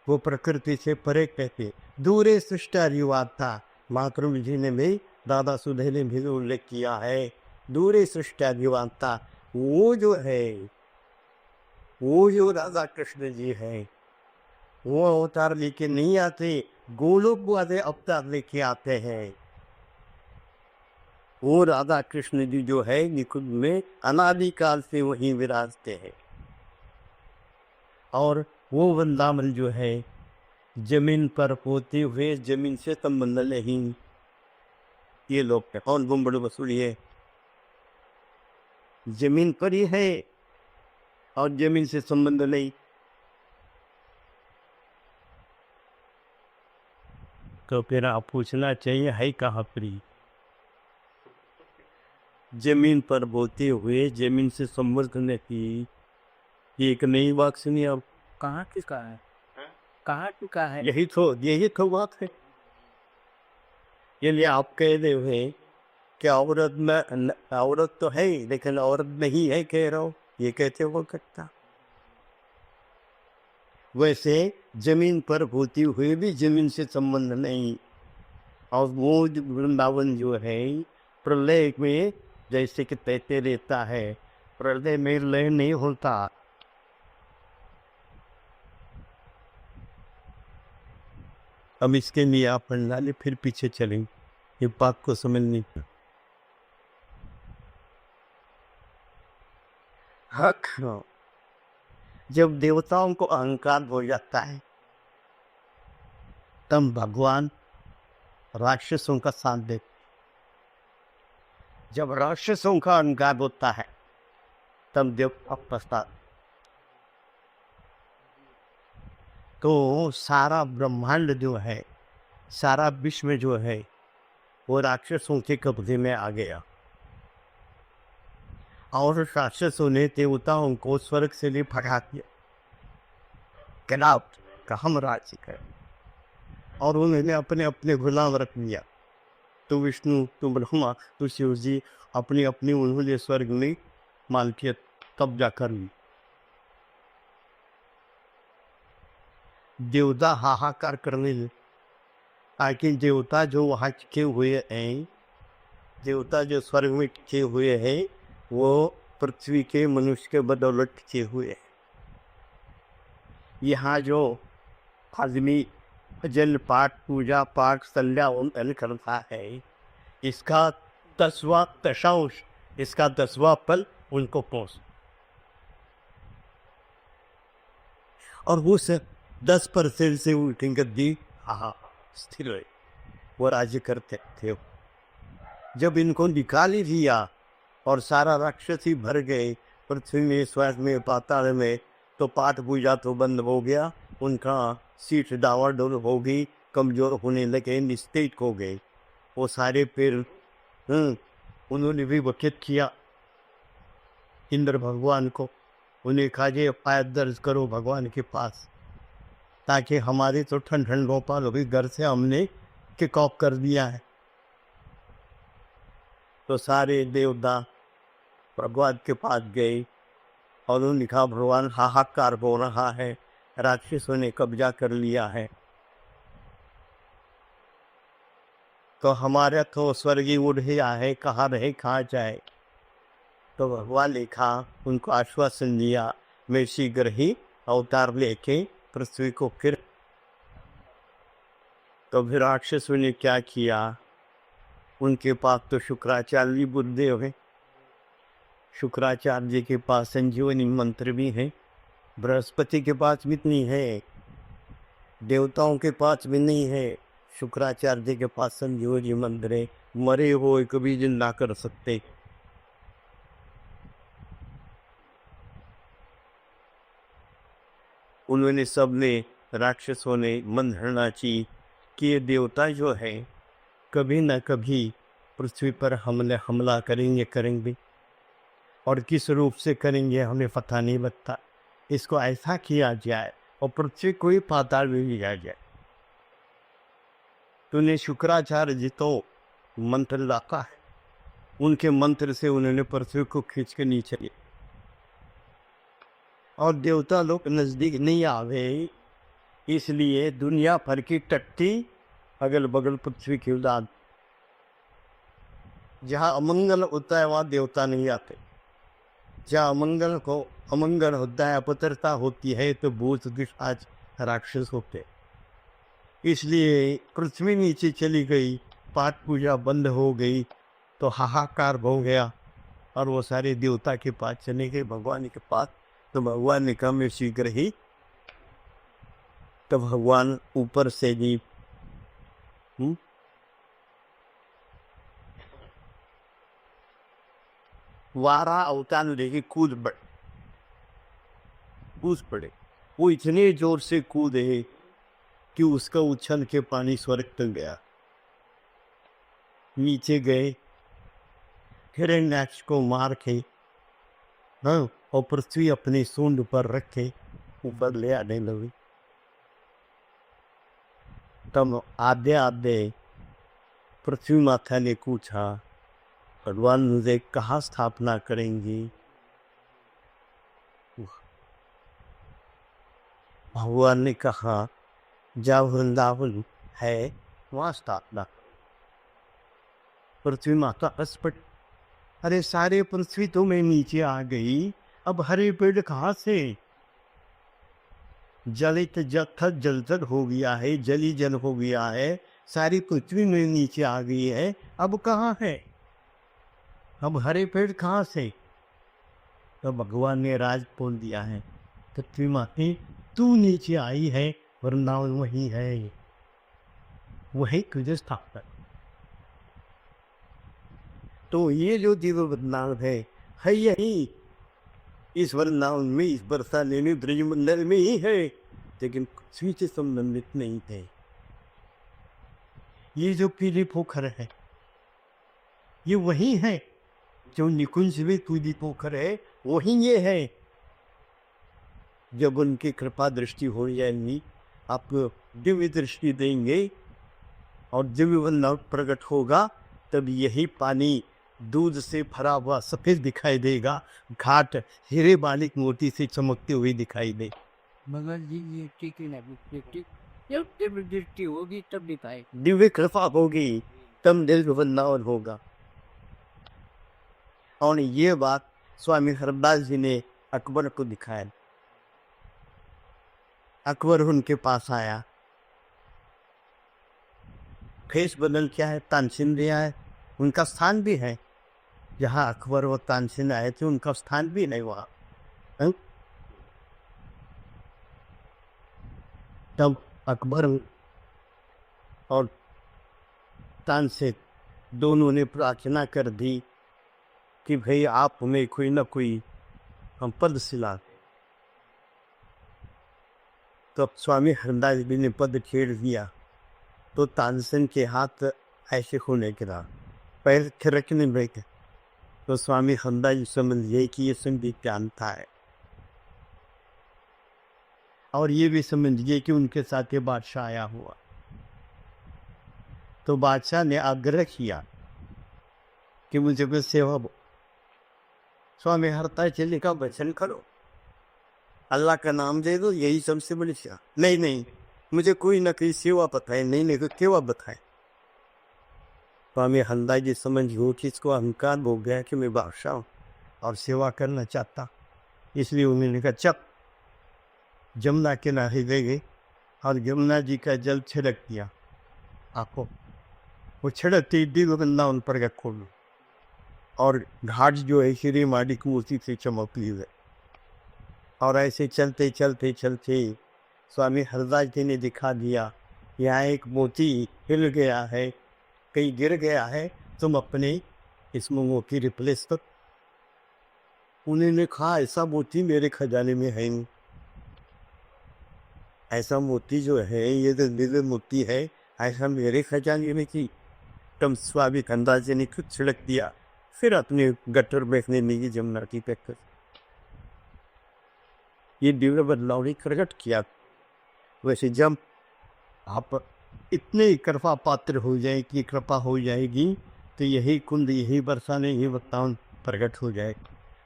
वो प्रकृति से परे कहते। दूरे सृष्टारिवार्ता, महाप्रभु जी ने भी, दादा सुधे ने भी उल्लेख किया है, दूरे सृष्टारिवार्ता, वो जो है, वो जो राधा कृष्ण जी है, वो अवतार लेके नहीं आते, गोलोक वाले अवतार लेके आते हैं। वो राधा कृष्ण जी जो है निकुंज में अनादिकाल से वहीं विराजते हैं, और वो वृंदावन जो है जमीन पर होते हुए जमीन से संबंध नहीं, ये लोग है। कौन गुम्बड़ वसूली है, जमीन पर ही है और जमीन से संबंध नहीं। तो फिर आप पूछना चाहिए है कहाँ पर, जमीन पर बोते हुए जमीन से संबंध नहीं, ये एक नई बात सुनी आप। कहाँ किसका है, कहाँ किसका है, यही तो बात है। ये लिए आप कह रहे हुए कि औरत में, औरत तो है लेकिन औरत नहीं है कह रहा हूँ, ये कहते हो सकता। वैसे जमीन पर होती हुए भी जमीन से संबंध नहीं, और वो वृंदावन जो है प्रलय में जैसे कि तैरते रहता है, प्रलय में लय नहीं होता। अब इसके लिए आप पंडाले फिर पीछे चलेंगे, ये बात को समझने की। हक, जब देवताओं को अहंकार हो जाता है तब भगवान राक्षसों का साथ देते। जब राक्षसों का अहंकार होता है तब देवता पछता। तो सारा ब्रह्मांड जो है, सारा विश्व जो है, वो राक्षसों के कब्जे में आ गया, और राक्षसों ने देवताओं को स्वर्ग से भी भगा दिया, गिरावट का हम राज्य करें, और उन्होंने अपने अपने गुलाम रख लिया। तो विष्णु, तो ब्रह्मा, तो शिव जी अपनी अपनी उन्होंने स्वर्ग में मालकियत कब्जा कर ली। देवता हाहाकार करने लगे, लेकिन देवता जो वहाँ टिके हुए हैं, देवता जो स्वर्ग में टिके हुए हैं, वो पृथ्वी के मनुष्य के बदौलत टिके हुए हैं। यहाँ जो आदमी जल पाठ, पूजा पाठ, संध्यावंदन करता है, इसका 10वां दशांश, इसका 10वां फल उनको पहुँच, और वो से 10% से उल्टी गद्दी स्थिर रहे, वो राज्य करते थे। जब इनको निकाल ही दिया और सारा राक्षस ही भर गए पृथ्वी में, स्वर्ग में, पाताल में, तो पाठ पूजा तो बंद हो गया, उनका सीट डावाडोल हो गई, कमजोर होने लगे, निस्तेज हो गए। वो सारे फिर उन्होंने भी वक़ीत किया इंद्र भगवान को, उन्हें कहा जे फायर दर्ज करो भगवान के पास, ताकि हमारे तो ठंड ठंड गोपाल हो गई, घर से हमने किक ऑफ कर दिया है। तो सारे देवता भगवान के पास गए और उन्होंने कहा भगवान हाहाकार हो रहा है, राक्षसों ने कब्जा कर लिया है, तो हमारा तो स्वर्गीय उड़ है, कहाँ रहे कहाँ जाए। तो भगवान ने कहा, उनको आश्वासन दिया, मैं शीघ्र ही अवतार लेके पृथ्वी को फिर। तो फिर राक्षसों ने क्या किया, उनके पास तो शुक्राचार्य भी बुद्धि हुए, शुक्राचार्य जी के पास संजीवनी मंत्र भी है, बृहस्पति के पास भी नहीं है, देवताओं के पास भी नहीं है, शुक्राचार्य जी के पास संजीवनी मंत्र है, मरे हुए कभी जिंदा कर सकते। उन्होंने सबने राक्षसों ने मन धरना की कि ये देवता जो है कभी न कभी पृथ्वी पर हमला करेंगे और किस रूप से करेंगे हमें पता नहीं लगता। इसको ऐसा किया जाए और पृथ्वी को ही पाताल में लिया जाए। तो उन्हें शुक्राचार्य जी तो मंत्र लाता है, उनके मंत्र से उन्होंने पृथ्वी को खींच के नीचे लिया और देवता लोग नजदीक नहीं आवे, इसलिए दुनिया भर की टट्टी अगल बगल पृथ्वी की उड़ान। जहाँ अमंगल होता है वहाँ देवता नहीं आते, जहाँ अमंगल होता है, अपत्रता होती है, तो भूत पिशाच राक्षस होते। इसलिए पृथ्वी नीचे चली गई, पाठ पूजा बंद हो गई, तो हाहाकार हो गया और वो सारे देवता के पास चले गए, भगवान के पास। तो भगवान ने कहा मैं शीघ्र ही। तो भगवान ऊपर से जी वारा अवतार लेके कूद पड़े। वो इतने जोर से कूदे कि उसका उछल के पानी स्वर्ग तक गया। नीचे गए, हिरण्याक्ष को मार के और पृथ्वी अपनी सूंड पर रखे ऊपर ले आने लगी। तब आधे पृथ्वी माता ने पूछा, भगवान मुझे कहाँ स्थापना करेंगी? भगवान ने कहा, जहाँ वृंदावन है वहाँ स्थापना। पृथ्वी माता हंस पड़ी, अरे सारे पृथ्वी तो मैं नीचे आ गई, अब हरे पेड़ कहाँ से? जलित जल हो गया है, जली जल हो गया है, सारी पृथ्वी में नीचे आ गई है, अब कहाँ है? अब हरे पेड़ कहाँ से? तो भगवान ने राज बोल दिया है, पृथ्वी माते तू नीचे आई है, वृंदावन वही है, वही तुझे स्थापना। तो ये जो दिव्य वृंदावन है यही, इस वृंदावन में, इस बरसा लेने ब्रजमंडल में ही है, लेकिन पृथ्वी से संबंधित नहीं थे। ये जो पीली पोखर है ये वही है, जो निकुंज में पीली पोखर है वही ये है। जब उनकी कृपा दृष्टि हो जाएगी, आप दिव्य दृष्टि देंगे और दिव्य वृंदावन प्रकट होगा, तब यही पानी दूध से भरा हुआ सफेद दिखाई देगा, घाट हीरे बालिक मोती से चमकते हुए दिखाई दे। मगर ये ठीक है ना, जब दिव्य दृष्टि होगी तब दिखाए, दिव्य कृपा होगी तब दिव्य वृंदावन होगा। और ये बात स्वामी हरदास जी ने अकबर को दिखाया। अकबर उनके पास आया, फेस बदल क्या है, तानसेन दिया है, उनका स्थान भी है जहाँ अकबर और तानसेन आए थे, उनका स्थान भी नहीं वहाँ। तब अकबर और तानसेन दोनों ने प्रार्थना कर दी कि भाई आप हमें कोई ना कोई हम पद सिला। तो स्वामी हरदास जी ने पद छेड़ दिया, तो तानसेन के हाथ ऐसे होने के रहा, पैर थिरकने बैठे। तो स्वामी हरदास जी समझ गए कि ये संगीत जानता है। और ये भी समझिए कि उनके साथ ये बादशाह आया हुआ। तो बादशाह ने आग्रह किया कि मुझे कुछ सेवा दो। स्वामी हरता चले का वचन करो, अल्लाह का नाम दे दो, यही सबसे बड़ी सेवा। नहीं नहीं, मुझे कोई ना कोई सेवा बताए। नहीं नहीं, तो सेवा बताए। स्वामी हरदा जी समझ गए कि इसको अहंकार हो गया कि मैं बादशाह हूँ और सेवा करना चाहता, इसलिए उन्होंने कहा चल जमुना के किनारे ले गए और यमुना जी का जल छिड़क दिया आपको। वो छिड़कते दिल वृंदावन पर का खोल और घाट जो है श्री माड़ी की मूर्ति से चमक ली है। और ऐसे चलते चलते चलते स्वामी हरदास जी ने दिखा दिया, यहाँ एक मोती हिल गया है, कहीं गिर गया है, तुम अपने इस मोती रिप्लेस कर। उन्होंने कहा ऐसा मोती मेरे खजाने में है नहीं, ऐसा मोती जो है ये तो दिव्य मोती है, ऐसा मेरे खजाने में की। तब स्वामी हरदास जी ने खुद छिड़क दिया, फिर अपने गटर बैठने लगी जमुना की पैकर। ये दिव्य बदलाव ने प्रकट किया। वैसे जब आप इतने कृपा पात्र हो जाए कि कृपा हो जाएगी तो यही कुंद, यही बरसाने, यही वृत्तांत प्रकट हो जाए।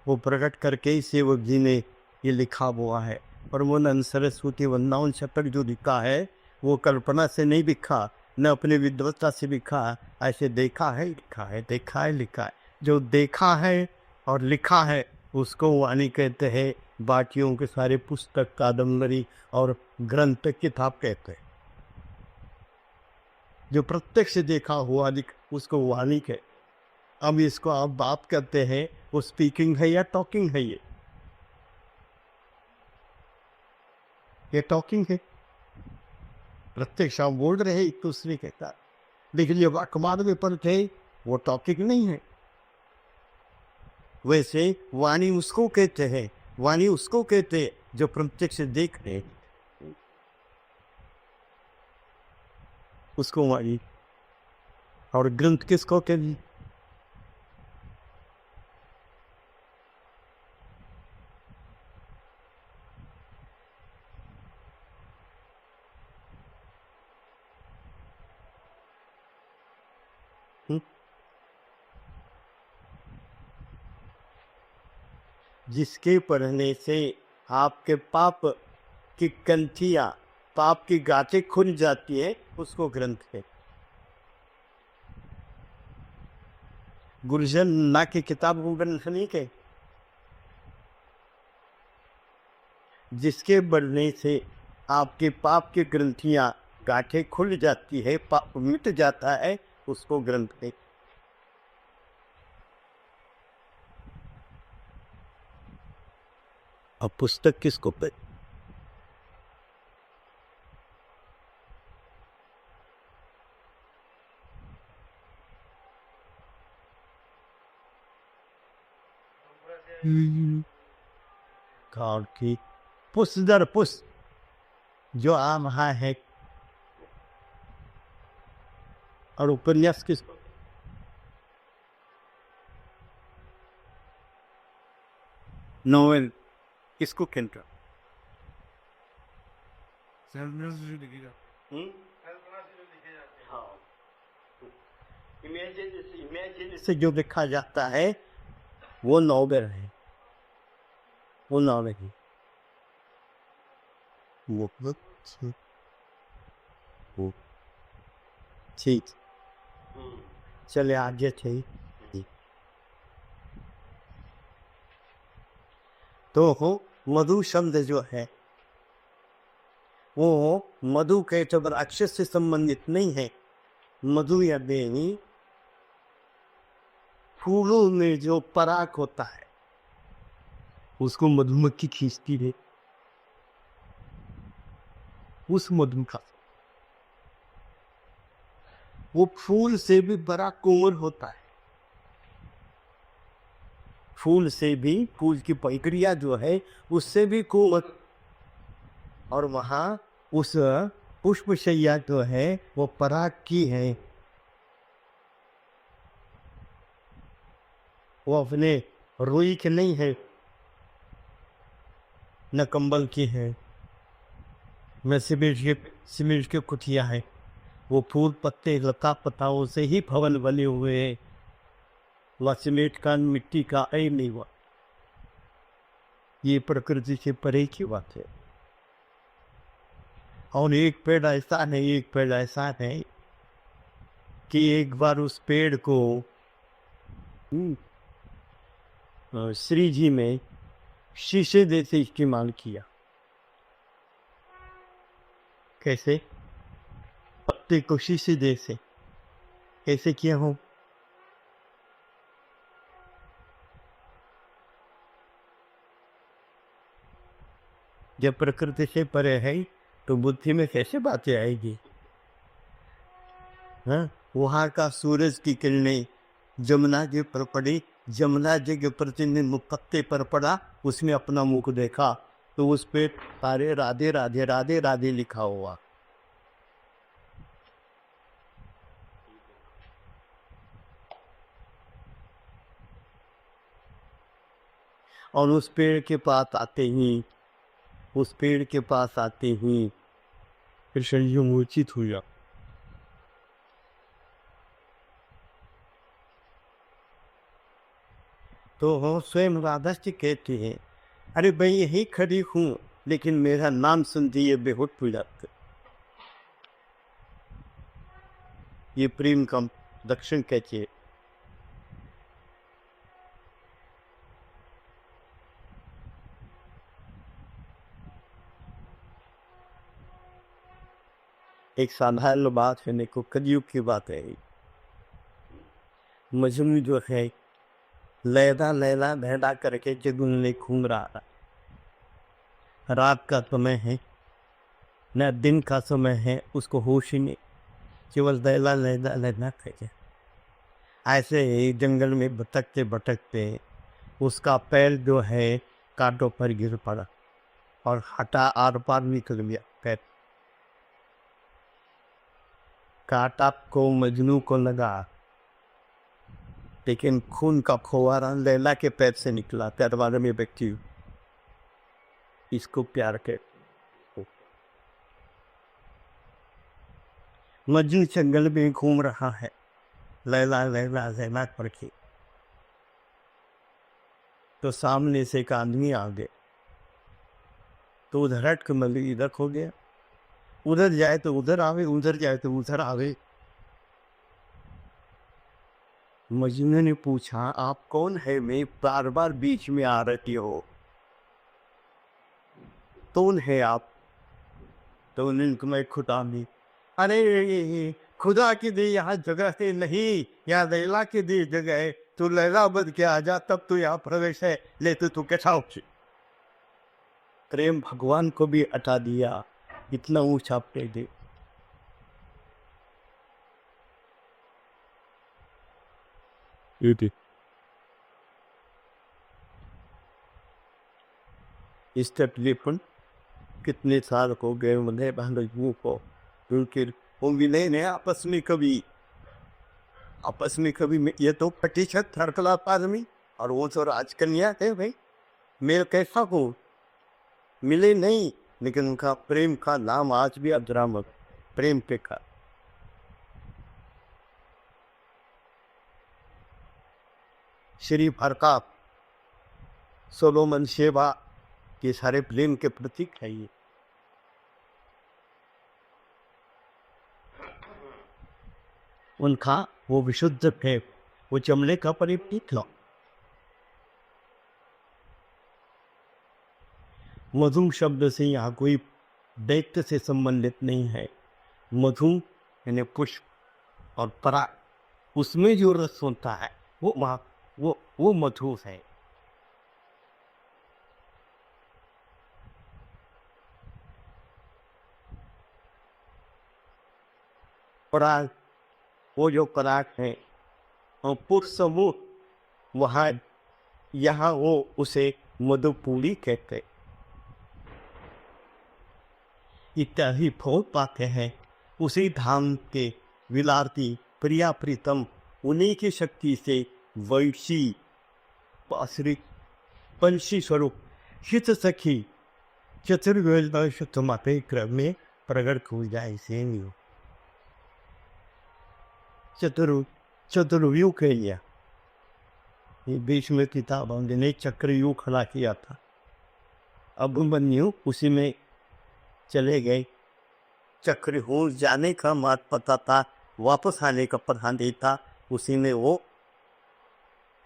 वो प्रकट करके ही सेवक जी ने ये लिखा हुआ है। परमोनंद सरस्वती वृंदावन शतक जो लिखा है वो कल्पना से नहीं लिखा, न अपने विद्वत्ता से लिखा, ऐसे देखा है लिखा है, देखा है लिखा है। जो देखा है और लिखा है उसको वाणी कहते हैं, बाकियों के सारे पुस्तक, कादम्बरी और ग्रंथ किताब कहते हैं। जो प्रत्यक्ष देखा हुआ लिख उसको वाणी कहते। अब इसको आप बात करते हैं, वो स्पीकिंग है या टॉकिंग है? ये टॉकिंग है। प्रत्यक्ष आप बोल रहे हैं एक दूसरे के साथ, लेकिन जब अखबार में पढ़ते वो टॉकिंग नहीं है। वैसे वाणी उसको कहते हैं, वाणी उसको कहते हैं जो प्रत्यक्ष देख रहे, उसको वाणी। और ग्रंथ किसको कहते? जिसके पढ़ने से आपके पाप की कंठियां, पाप की गांठें खुल जाती है, उसको ग्रंथ है। गुरुजन ना की किताब वो ग्रंथ नहीं के। जिसके बढ़ने से आपके पाप की ग्रंथियां, गांठें खुल जाती है, पाप मिट जाता है, उसको ग्रंथ है। अब पुस्तक किसको पे? काल की पुष्प दर पुष्प जो आम है। और उपन्यास किसको? नोवेल किसको कहते? इमेजिन से जो लिखा जाता है वो नॉवेल है, वो नॉवेल है। वो ठीक, चले आगे चाहिए। तो हो मधु शब्द जो है वो मधु के चबर अक्षर से संबंधित नहीं है। मधु या बेनी फूलों में जो पराग होता है उसको मधुमक्खी खींचती है, उस मधु का। वो फूल से भी बड़ा कोमल होता है, फूल से भी, फूल की प्रक्रिया जो है उससे भी कोमल। और वहां उस पुष्पशैया जो है वो पराग की है, वो अपने रुई की नहीं है, न कंबल की है, में सीमेंट के कुटिया है, वो फूल पत्ते लता पताओं से ही भवन बने हुए हैं। वह सीमेंट का मिट्टी का ऐ नहीं हुआ। ये प्रकृति से परे की बात है। और एक पेड़ ऐसा है कि एक बार उस पेड़ को श्री जी में शीशे जैसे इस्तेमाल किया। कैसे? पत्ते को शीशे जैसे कैसे किया हो? जब प्रकृति से परे है तो बुद्धि में कैसे बातें आएगी? हाँ, वहाँ का सूरज की किरणें जमुना जी पर पड़ी, जमुना जी के प्रतिनिधित्व पत्ते पर पड़ा, उसने अपना मुख देखा तो उस पे सारे राधे राधे राधे राधे लिखा हुआ। और उस पेड़ के पास आते ही कृष्ण जी मूर्छित हुआ। तो वो स्वयं राधा जी कहते हैं, अरे भाई यही खड़ी हूँ लेकिन मेरा नाम सुनते ये बेहोश हो जाते। ये प्रेम का दक्षिण कहते हैं। एक साधारण बात है, देखो कलयुग की बात है। मजनू जो है लैला लैला लैला करके जगुन में घूम रहा था। रात का समय है न दिन का समय है, उसको होश ही नहीं, केवल लैला लैला लैला करके। ऐसे ही जंगल में भटकते भटकते उसका पैर जो है कांटों पर गिर पड़ा और हटा आर पार निकल गया पैर। कांटा को मजनू को लगा, लेकिन खून का फव्वारा लैला के पैर से निकला। दरबार में व्यक्ति इसको प्यार के मजनू जंगल में घूम रहा है, लैला लैला लैला करके। तो सामने से एक आदमी आ गए, तो उधर हट के मतलब इधर खो गया। उधर जाए तो उधर आवे, उधर जाए तो उधर आवे। मजनू ने पूछा, आप कौन है? मैं बार बार बीच में आ रही हो, कौन है आप? तो उन्होंने मैं खुदा भी। अरे खुदा की दी यहाँ जगह है नहीं, यहाँ लैला की दी जगह है। तू लैला बन के आ जा, तब तू यहाँ प्रवेश है, ले तो तू कैसा हो? प्रेम भगवान को भी हटा दिया, इतना ऊंचा पे दे। इस तकलीफन कितने साल हो गए मुझे बहनों को, क्योंकि वो मिले नहीं आपस में कभी। ये तो प्रतिशत थर्ड क्लास आदमी, और वो तो राजकन्या थे भाई। मेल कैसा हो? मिले नहीं, लेकिन उनका प्रेम का नाम आज भी अजरामर प्रेम पे का। श्री भरकाप सोलोमन शेवा के सारे प्रेम के प्रतीक है ये। उनका वो विशुद्ध प्रेम, वो चमड़े का परिप्रतीक था। मधु शब्द से यहाँ कोई दैत्य से संबंधित नहीं है। मधु यानी पुष्प, और पराग, उसमें जो रस होता है वो मधु है। पराग, वो जो पराग है, और पुरुष समूह, वहाँ यहाँ वो उसे मधुपूरी कहते। इत्यादि बहुत बातें हैं। उसी धाम के विलासी प्रिया प्रीतम, उन्हीं की शक्ति से वैशी पाश्रित पंशी स्वरूप हित सखी चतुर्वेद तुम्हारे क्रम में प्रकट हो जाए से नहीं चतुर्युग है ये बीच में किताब ने चक्रयुग खड़ा किया था। अभिमन्यु उसी में चले गए। चक्रव्यूह जाने का मार्ग पता था, वापस आने का पता नहीं था, उसी में वो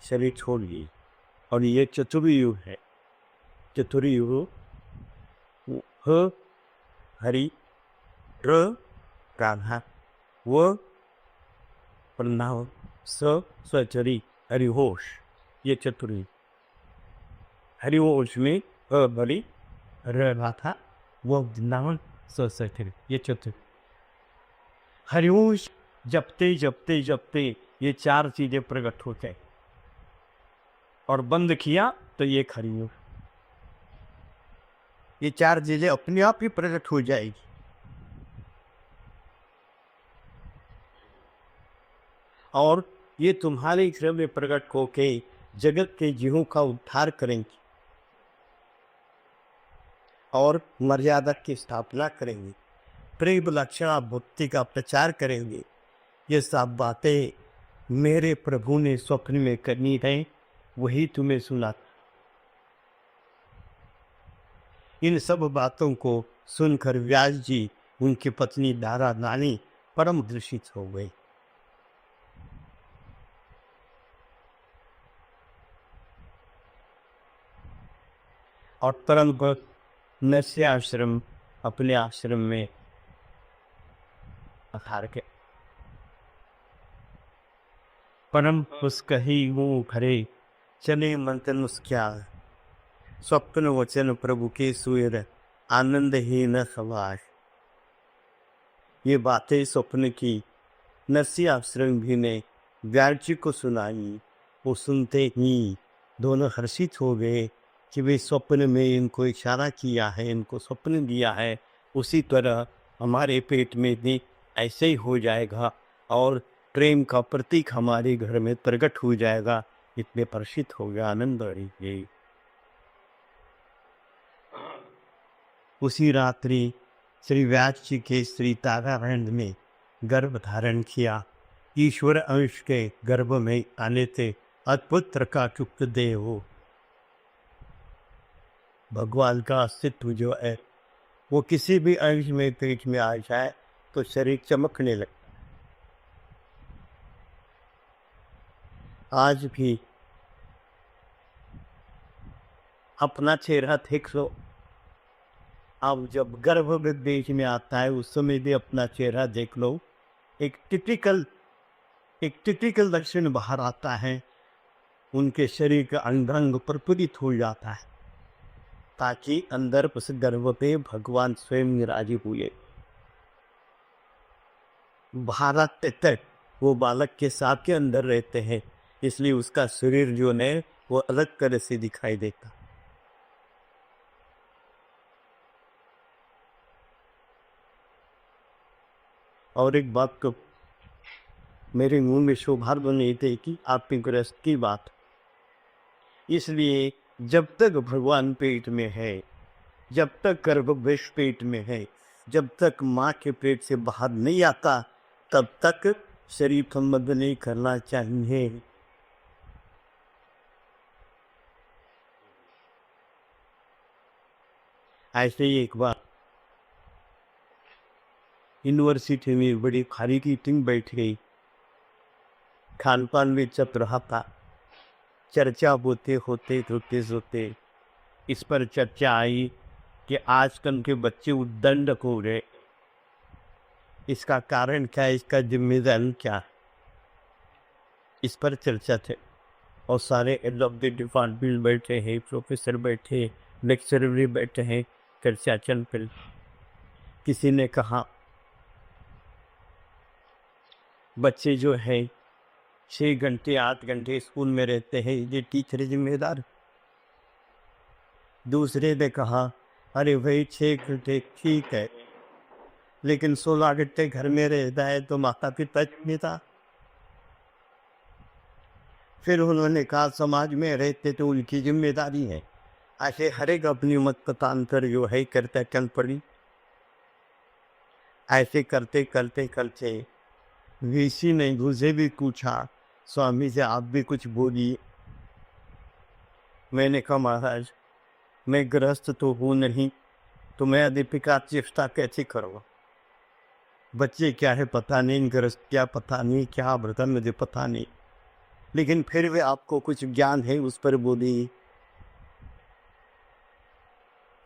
शरीर छोड़ गई। और ये चतुर्युग है। चतुर्युग ह हरि र राधा व प्रणाम स्वचरी हरिघोष, ये चतुर्युग। हरिघोष में बड़ी राधा वो वृंदावन स्वचरी, ये चतुर्युग। हरिघोष जपते जपते जपते ये चार चीजें प्रकट हो गए और बंद किया तो ये हरियुग। ये चार चीजें अपने आप ही प्रकट हो जाएगी। और ये तुम्हारे हृदय में प्रकट होके जगत के जीवों का उद्धार करेंगी और मर्यादा की स्थापना करेंगे, प्रेम लक्षणा भक्ति का प्रचार करेंगे। ये सब बातें मेरे प्रभु ने स्वप्न में करनी है, वही तुम्हें सुना। इन सब बातों को सुनकर व्यास जी, उनकी पत्नी दारा नानी परम दृषित हो गई। और तुरंत नरसिंह आश्रम अपने आश्रम में पधार के परम पुष्कही मुँह भरे चले मंथन क्या, स्वप्न वचन प्रभु के सुर आनंद ही न सवार। ये बातें स्वप्न की नरसिंह आश्रम भी ने व्यास जी को सुनाई। वो सुनते ही दोनों हर्षित हो गए कि वे स्वप्न में इनको इशारा किया है, इनको स्वप्न दिया है, उसी तरह हमारे पेट में भी ऐसे ही हो जाएगा और प्रेम का प्रतीक हमारे घर में प्रकट हो जाएगा। इतने प्रसिद्ध हो गया, आनंद बढ़ी। उसी रात्रि श्री व्यास जी के श्री तारानंद में गर्भ धारण किया। ईश्वर अंश के गर्भ में आने से अद्भुत का चुक्त दे हो। भगवान का अस्तित्व जो है वो किसी भी अंश में पेट में आ जाए तो शरीर चमकने लगता है। आज भी अपना चेहरा देख लो। अब जब गर्भ में बीच में आता है उस समय भी अपना चेहरा देख लो। एक टिपिकल लक्षण बाहर आता है, उनके शरीर का अंग प्रफुल्लित हो जाता है ताकि अंदर उस गर्भ पे भगवान स्वयं राजी हुए। भारत तक वो बालक के साथ के अंदर रहते हैं, इसलिए उसका शरीर जो है वो अलग तरह से दिखाई देता। और एक बात तो मेरे मुंह में शोभा नहीं थे कि आपकी ग्रस्त की बात, इसलिए जब तक भगवान पेट में है, जब तक गर्भवश पेट में है, जब तक माँ के पेट से बाहर नहीं आता, तब तक शरीर संबंध नहीं करना चाहिए। ऐसे ही एक बार यूनिवर्सिटी में बड़ी खारी की टीम बैठ गई। खान पान में चल रहा था। चर्चा होते होते इस पर चर्चा आई कि आजकल के बच्चे उद्दंड हो गए। इसका कारण क्या है, इसका जिम्मेदार क्या है, इस पर चर्चा थे। और सारे हेड ऑफ द डिपार्टमेंट बैठे हैं, प्रोफेसर बैठे, लेक्चरर भी बैठे हैं, चर्चा चल पड़ी। किसी ने कहा बच्चे जो है 6 घंटे 8 घंटे स्कूल में रहते हैं, ये टीचर जिम्मेदार। दूसरे ने कहा अरे भाई 6 घंटे ठीक है, लेकिन 16 घंटे घर में रहता है तो माता पिता जिम्मेदार। फिर उन्होंने कहा समाज में रहते तो उनकी जिम्मेदारी है, ऐसे हर एक अपनी मतांतर जो है करता चल पड़ी। ऐसे करते करते करते ऋषि ने मुझे भी पूछा, स्वामी जी आप भी कुछ बोलिए। मैंने कहा महाराज मैं ग्रस्त तो हूँ नहीं, तो मैं दीपिका चेष्टा कैसे करूँ? बच्चे क्या है पता नहीं, ग्रस्त क्या पता नहीं, क्या बर्तन मुझे पता नहीं, लेकिन फिर भी आपको कुछ ज्ञान है उस पर बोली।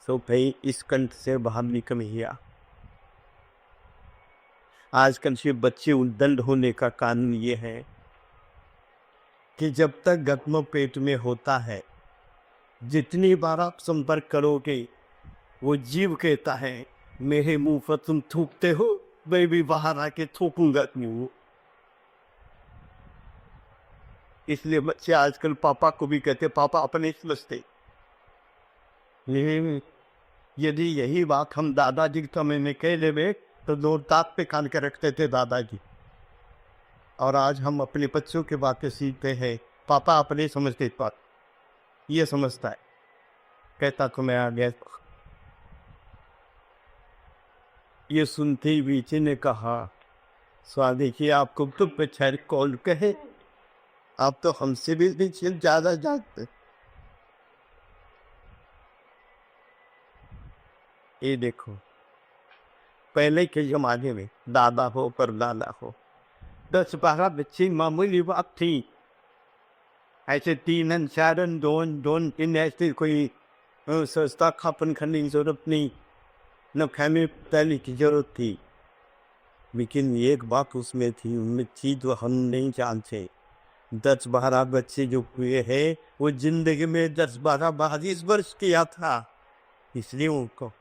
तो भाई इस कंठ से बाहर निकल गया। आजकल से बच्चे उद्दंड होने का कारण ये है कि जब तक गत्म पेट में होता है, जितनी बार आप संपर्क करोगे वो जीव कहता है मेरे मुंह पर तुम थूकते हो, मैं भी बाहर आके थूकूंगा क्यों। इसलिए बच्चे आजकल पापा को भी कहते पापा अपने समझते। लेकिन यदि यही बात हम दादाजी के समय में कह लेवे तो दो दांत पे कान के रखते थे दादाजी, और आज हम अपने बच्चों के बातें सीखते हैं पापा अपने समझते बात। ये समझता है कहता तो मैं आ गया। ये सुनते ही बीचे ने कहा स्वामी जी आपको तो बेचारे कौन कहे, आप तो हमसे भी ज्यादा जानते। ये देखो पहले के जमाने में दादा हो परदादा हो 10-12 बच्चे मामूली बात थी। ऐसे 3 4 2 3 ऐसे कोई सस्ता खापन करने की जरूरत नहीं, न फैमिली प्लानिंग की जरूरत थी। लेकिन एक बात उसमें थी, उनमें थी जो हम नहीं जानते। 10-12 बच्चे जो हुए हैं वो जिंदगी में 10-12-22 वर्ष किया था, इसलिए उनको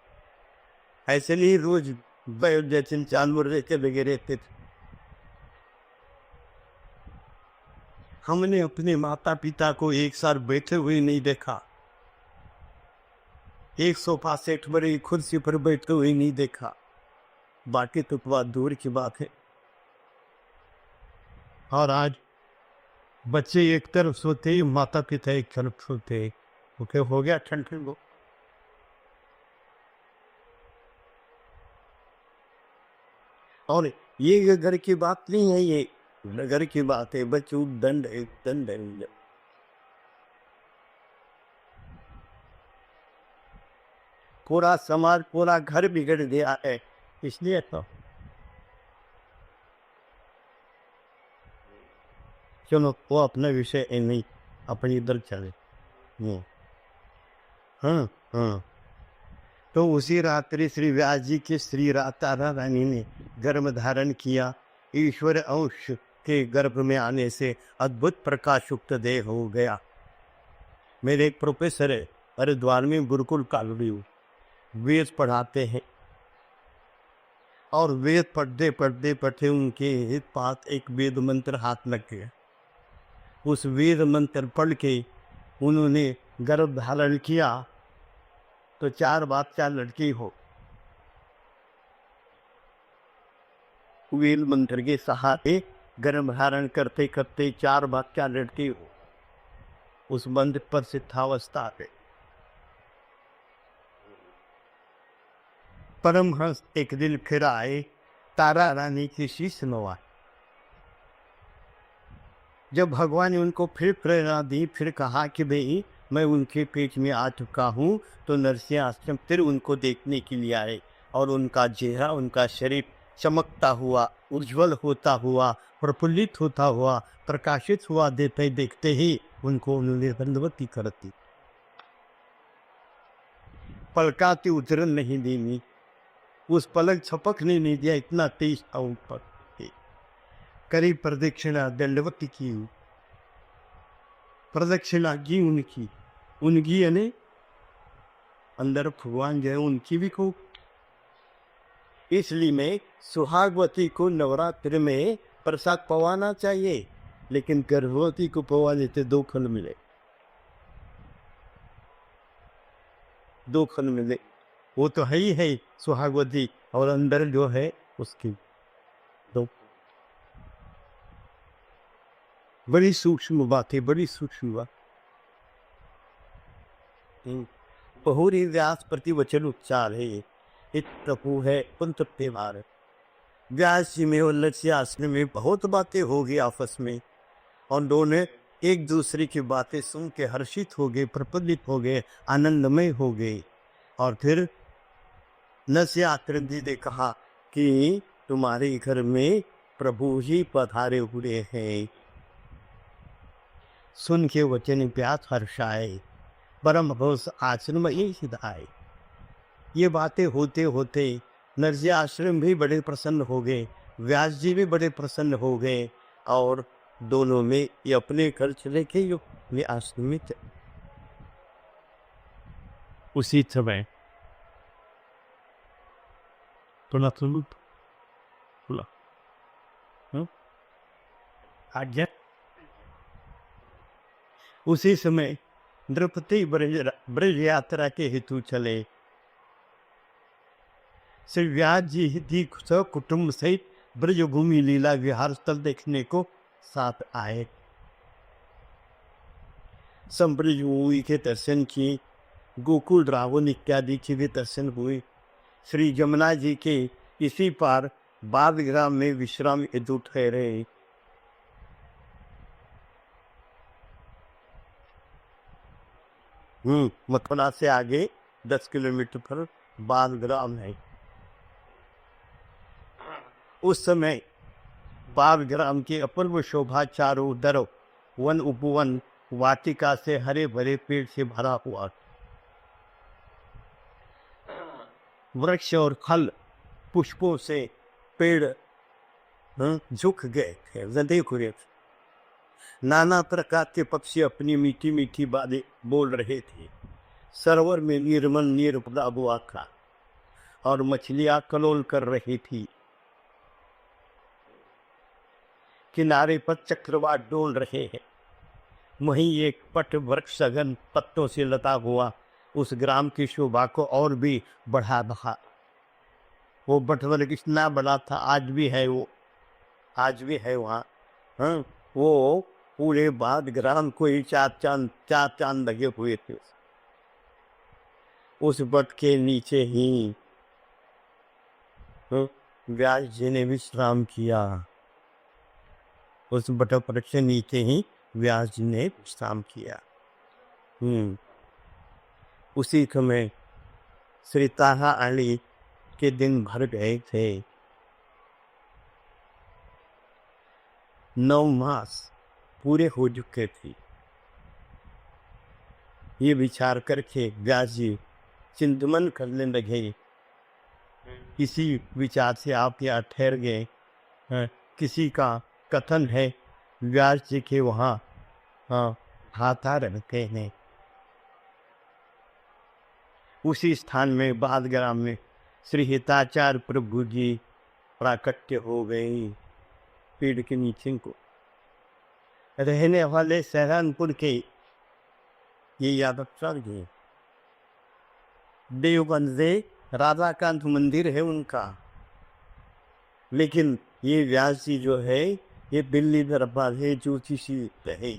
ऐसे नहीं रोज बैठ जैसे जानवर रहते लगे रहते थे। हमने अपने माता पिता को एक साथ बैठे हुए नहीं देखा, एक सोफा सेट पर एक कुर्सी पर बैठते हुए नहीं देखा, बाकी तो बात दूर की बात है। और आज बच्चे एक तरफ सोते माता पिता एक तरफ सोते, ओके हो गया ठंड वो। और ये घर की बात नहीं है, ये नगर की बात है। बच्चों दंड है, दंड है। पूरा समाज पूरा घर बिगड़ गया है, इसलिए तो चलो वो अपना विषय है नहीं, अपनी इधर चले। हाँ हाँ। तो उसी रात्रि श्री व्यास जी की श्री तारा रानी ने गर्भ धारण किया। ईश्वर अंश के गर्भ में आने से अद्भुत प्रकाशयुक्त देह हो गया। मेरे एक प्रोफेसर है हरिद्वार में गुरुकुल कालोनी, वेद पढ़ाते हैं, और वेद पढ़ते पढ़ते पढ़ते उनके पास एक वेद मंत्र हाथ लग गया। उस वेद मंत्र पढ़ के उन्होंने गर्भ धारण किया तो 4 बच्चा लड़की हो। वेद मंत्र के सहारे गर्भ धारण करते करते 4 बच्चा लड़की हो। उस मंत्र पर सिद्धावस्था पे परमहंस एक दिन फिर आए, तारा रानी की शीश नवाई। जब भगवान ने उनको फिर प्रेरणा दी, फिर कहा कि भाई मैं उनके पेट में आ चुका हूँ, तो नरसिंह आश्रम फिर उनको देखने के लिए आए, और उनका चेहरा उनका शरीर चमकता हुआ, उज्जवल होता हुआ, प्रफुल्लित होता हुआ, प्रकाशित हुआ देते देखते ही उनको उन्होंने दंडवती कर दी। पलकाती उतरन नहीं देनी, उस पलक छपकने नहीं दिया, इतना तेज था उन पर। करीब प्रदक्षिणा दंडवती की, प्रदक्षिणा की उनकी यानी अंदर भगवान जो है उनकी भी खूब। इसलिए मैं सुहागवती को नवरात्र में प्रसाद पवाना चाहिए, लेकिन गर्भवती को पवाने से 2 फल मिले, 2 फल मिले। वो तो है ही है सुहागवती, और अंदर जो है उसकी 2। बड़ी सूक्ष्म बात है, बड़ी सूक्ष्म बात। बहुरी व्यास प्रतिवचन उच्चार है इतपु है कुंत त्यौहार। व्यास जी में और लक्ष्य आश्रम में बहुत बातें हो गई आपस में, और दोनों एक दूसरे की बातें सुन के हर्षित हो गए, प्रफुल्लित हो गए, आनंदमय हो गए। और फिर नस्य आश्रम जी ने कहा कि तुम्हारे घर में प्रभु ही पधारे हुए हैं। सुन के वचन व्यास हर्षाए, परम हंस आश्रम ही सिधाए। ये बातें होते होते नरसिंह आश्रम भी बड़े प्रसन्न हो गए, व्यास जी भी बड़े प्रसन्न हो गए, और दोनों में ये अपने घर चले गए, यो ये आश्रम में उसी समय थोड़ा स्वरूप खुला आज्ञा। उसी समय द्रौपदी ब्रज यात्रा के हेतु चले। श्री व्यास जी ही कुटुंब सहित ब्रजभूमि लीला विहार स्थल देखने को साथ आए। संब्रजभूमि के दर्शन किए, गोकुल रावण इत्यादि के भी दर्शन हुए। श्री जमुना जी के इसी पार बादग्राम में विश्राम हेतु ठहरे। मथुरा से आगे 10 किलोमीटर पर बादग्राम है। उस समय बादग्राम की अपूर्व शोभा चारों तरफ वन उपवन वाटिका से हरे भरे पेड़ से भरा हुआ। वृक्ष और फल पुष्पों से पेड़ झुक गए थे, देखो रे। नाना प्रकार के पक्षी अपनी मीठी मीठी बातें बोल रहे थे। सरोवर में निर्मल नीर हुआ था और मछलियां कलोल कर रही थी। किनारे पर चक्रवात डोल रहे हैं। वहीं एक पट वृक्ष सघन पत्तों से लता हुआ उस ग्राम की शोभा को और भी बढ़ा रहा। वो बट वृक्ष इतना बड़ा था, आज भी है, वो आज भी है वहाँ। वो पूरे बाद ग्राम को ही चार चांद लगे हुए थे। उस बट के नीचे ही व्यास जी ने विश्राम किया। उस बट वृक्ष के नीचे ही व्यास जी ने विश्राम किया। उसी समय श्री ताहा अली के दिन भर गए थे। 9 मास पूरे हो चुके थे। ये विचार करके व्यास जी चिंतन करने लगे। किसी विचार से आप यहाँ ठहर गए। किसी का कथन है व्यास जी के वहाँ हाथा रहते हैं। उसी स्थान में बादग्राम में श्री हिताचार्य प्रभु जी प्राकट्य हो गए। पेड़ के नीचे को रहने वाले सहारनपुर के ये यादव जी देवबंद से राधाकांत मंदिर है उनका। लेकिन ये व्यास जी जो है ये दिल्ली दरबार है, ज्योतिषी है।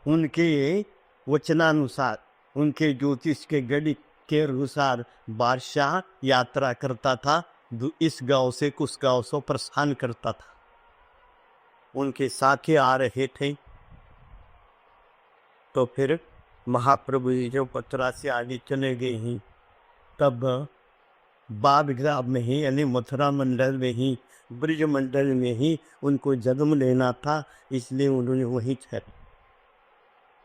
उनके वचनानुसार, उनके ज्योतिष के गणित के अनुसार बादशाह यात्रा करता था, इस गांव से उस गांव से प्रस्थान करता था। उनके साथी आ रहे थे। तो फिर महाप्रभु जी जो मथुरा से आगे चले गए ही, तब बादग्राम में ही यानी मथुरा मंडल में ही, ब्रज मंडल में ही उनको जन्म लेना था, इसलिए उन्होंने वहीं ठहरे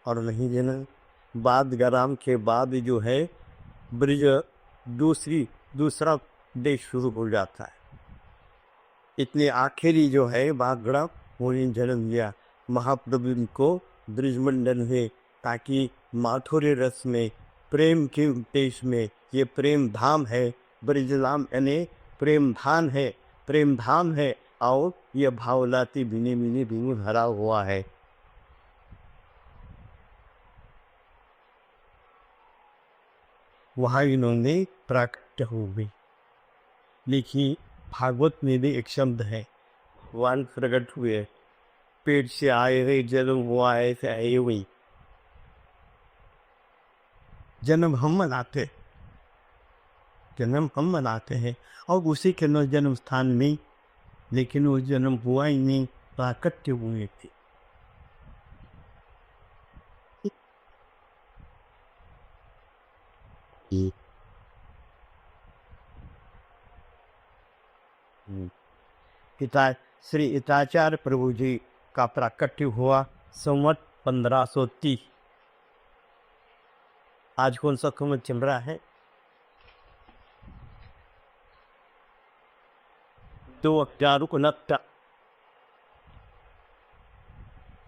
और नहीं लेना। बादग्राम के बाद जो है ब्रज दूसरा देश शुरू हो जाता है। इतने आखिरी जो है बादग्राम उन्हें जन्म लिया महाप्रभु को ब्रजमंडल में, ताकि माथुरे रस में, प्रेम के देश में, ये प्रेम धाम है। ब्रजधाम यानी प्रेम धाम है, प्रेम धाम है। और यह भावलाती भिनी भिनी भिनी भरा हुआ है। वहाँ इन्होंने प्राकट्य हो गई। लेकिन भागवत में भी एक शब्द है, भगवान प्रकट हुए, पेट से आए हुए जन्म हुआ है, ऐसे आए हुई। जन्म हम मनाते हैं, जन्म हम मनाते हैं और उसी के जन्म स्थान में, लेकिन वो जन्म हुआ ही नहीं, प्राकट्य हुए थे। पिता श्री हिताचार्य प्रभु जी का प्राकट्य हुआ संवत 1530। आज कौन सा संवत चल रहा है? 2069,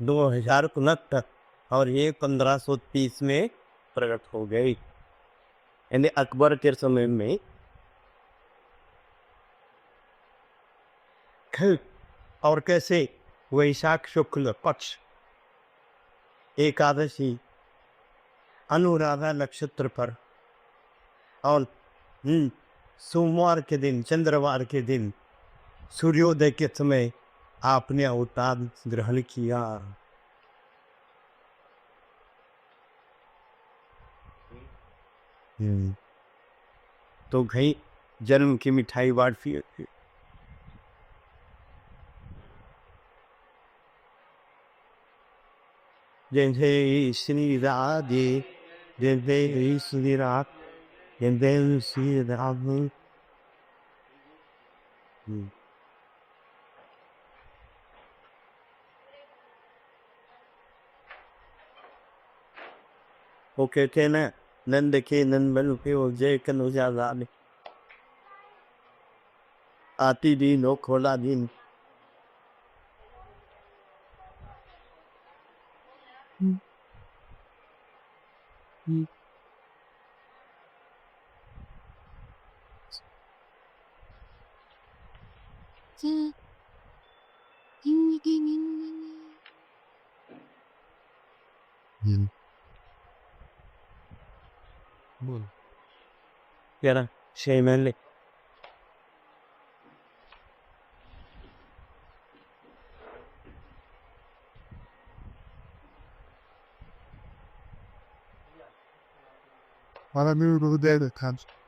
2069 और ये 1530 में प्रकट हो गई, यानी अकबर के समय में। और कैसे? वैशाख शुक्ल पक्ष एकादशी अनुराधा नक्षत्र पर और सोमवार के दिन, चंद्रवार के दिन सूर्योदय के समय आपने अवतार ग्रहण किया। तो भाई जन्म की मिठाई बांटी। जय जय श्री राधे, जय जय श्री राम, जय जय श्री राम। वो कहते हैं ना, नंद के नंदन पे हो जय कनु ज्यादा आती दिन हो खोला दिन। बोल क्या ना शेमले Bana bir ruhu devlet kanka.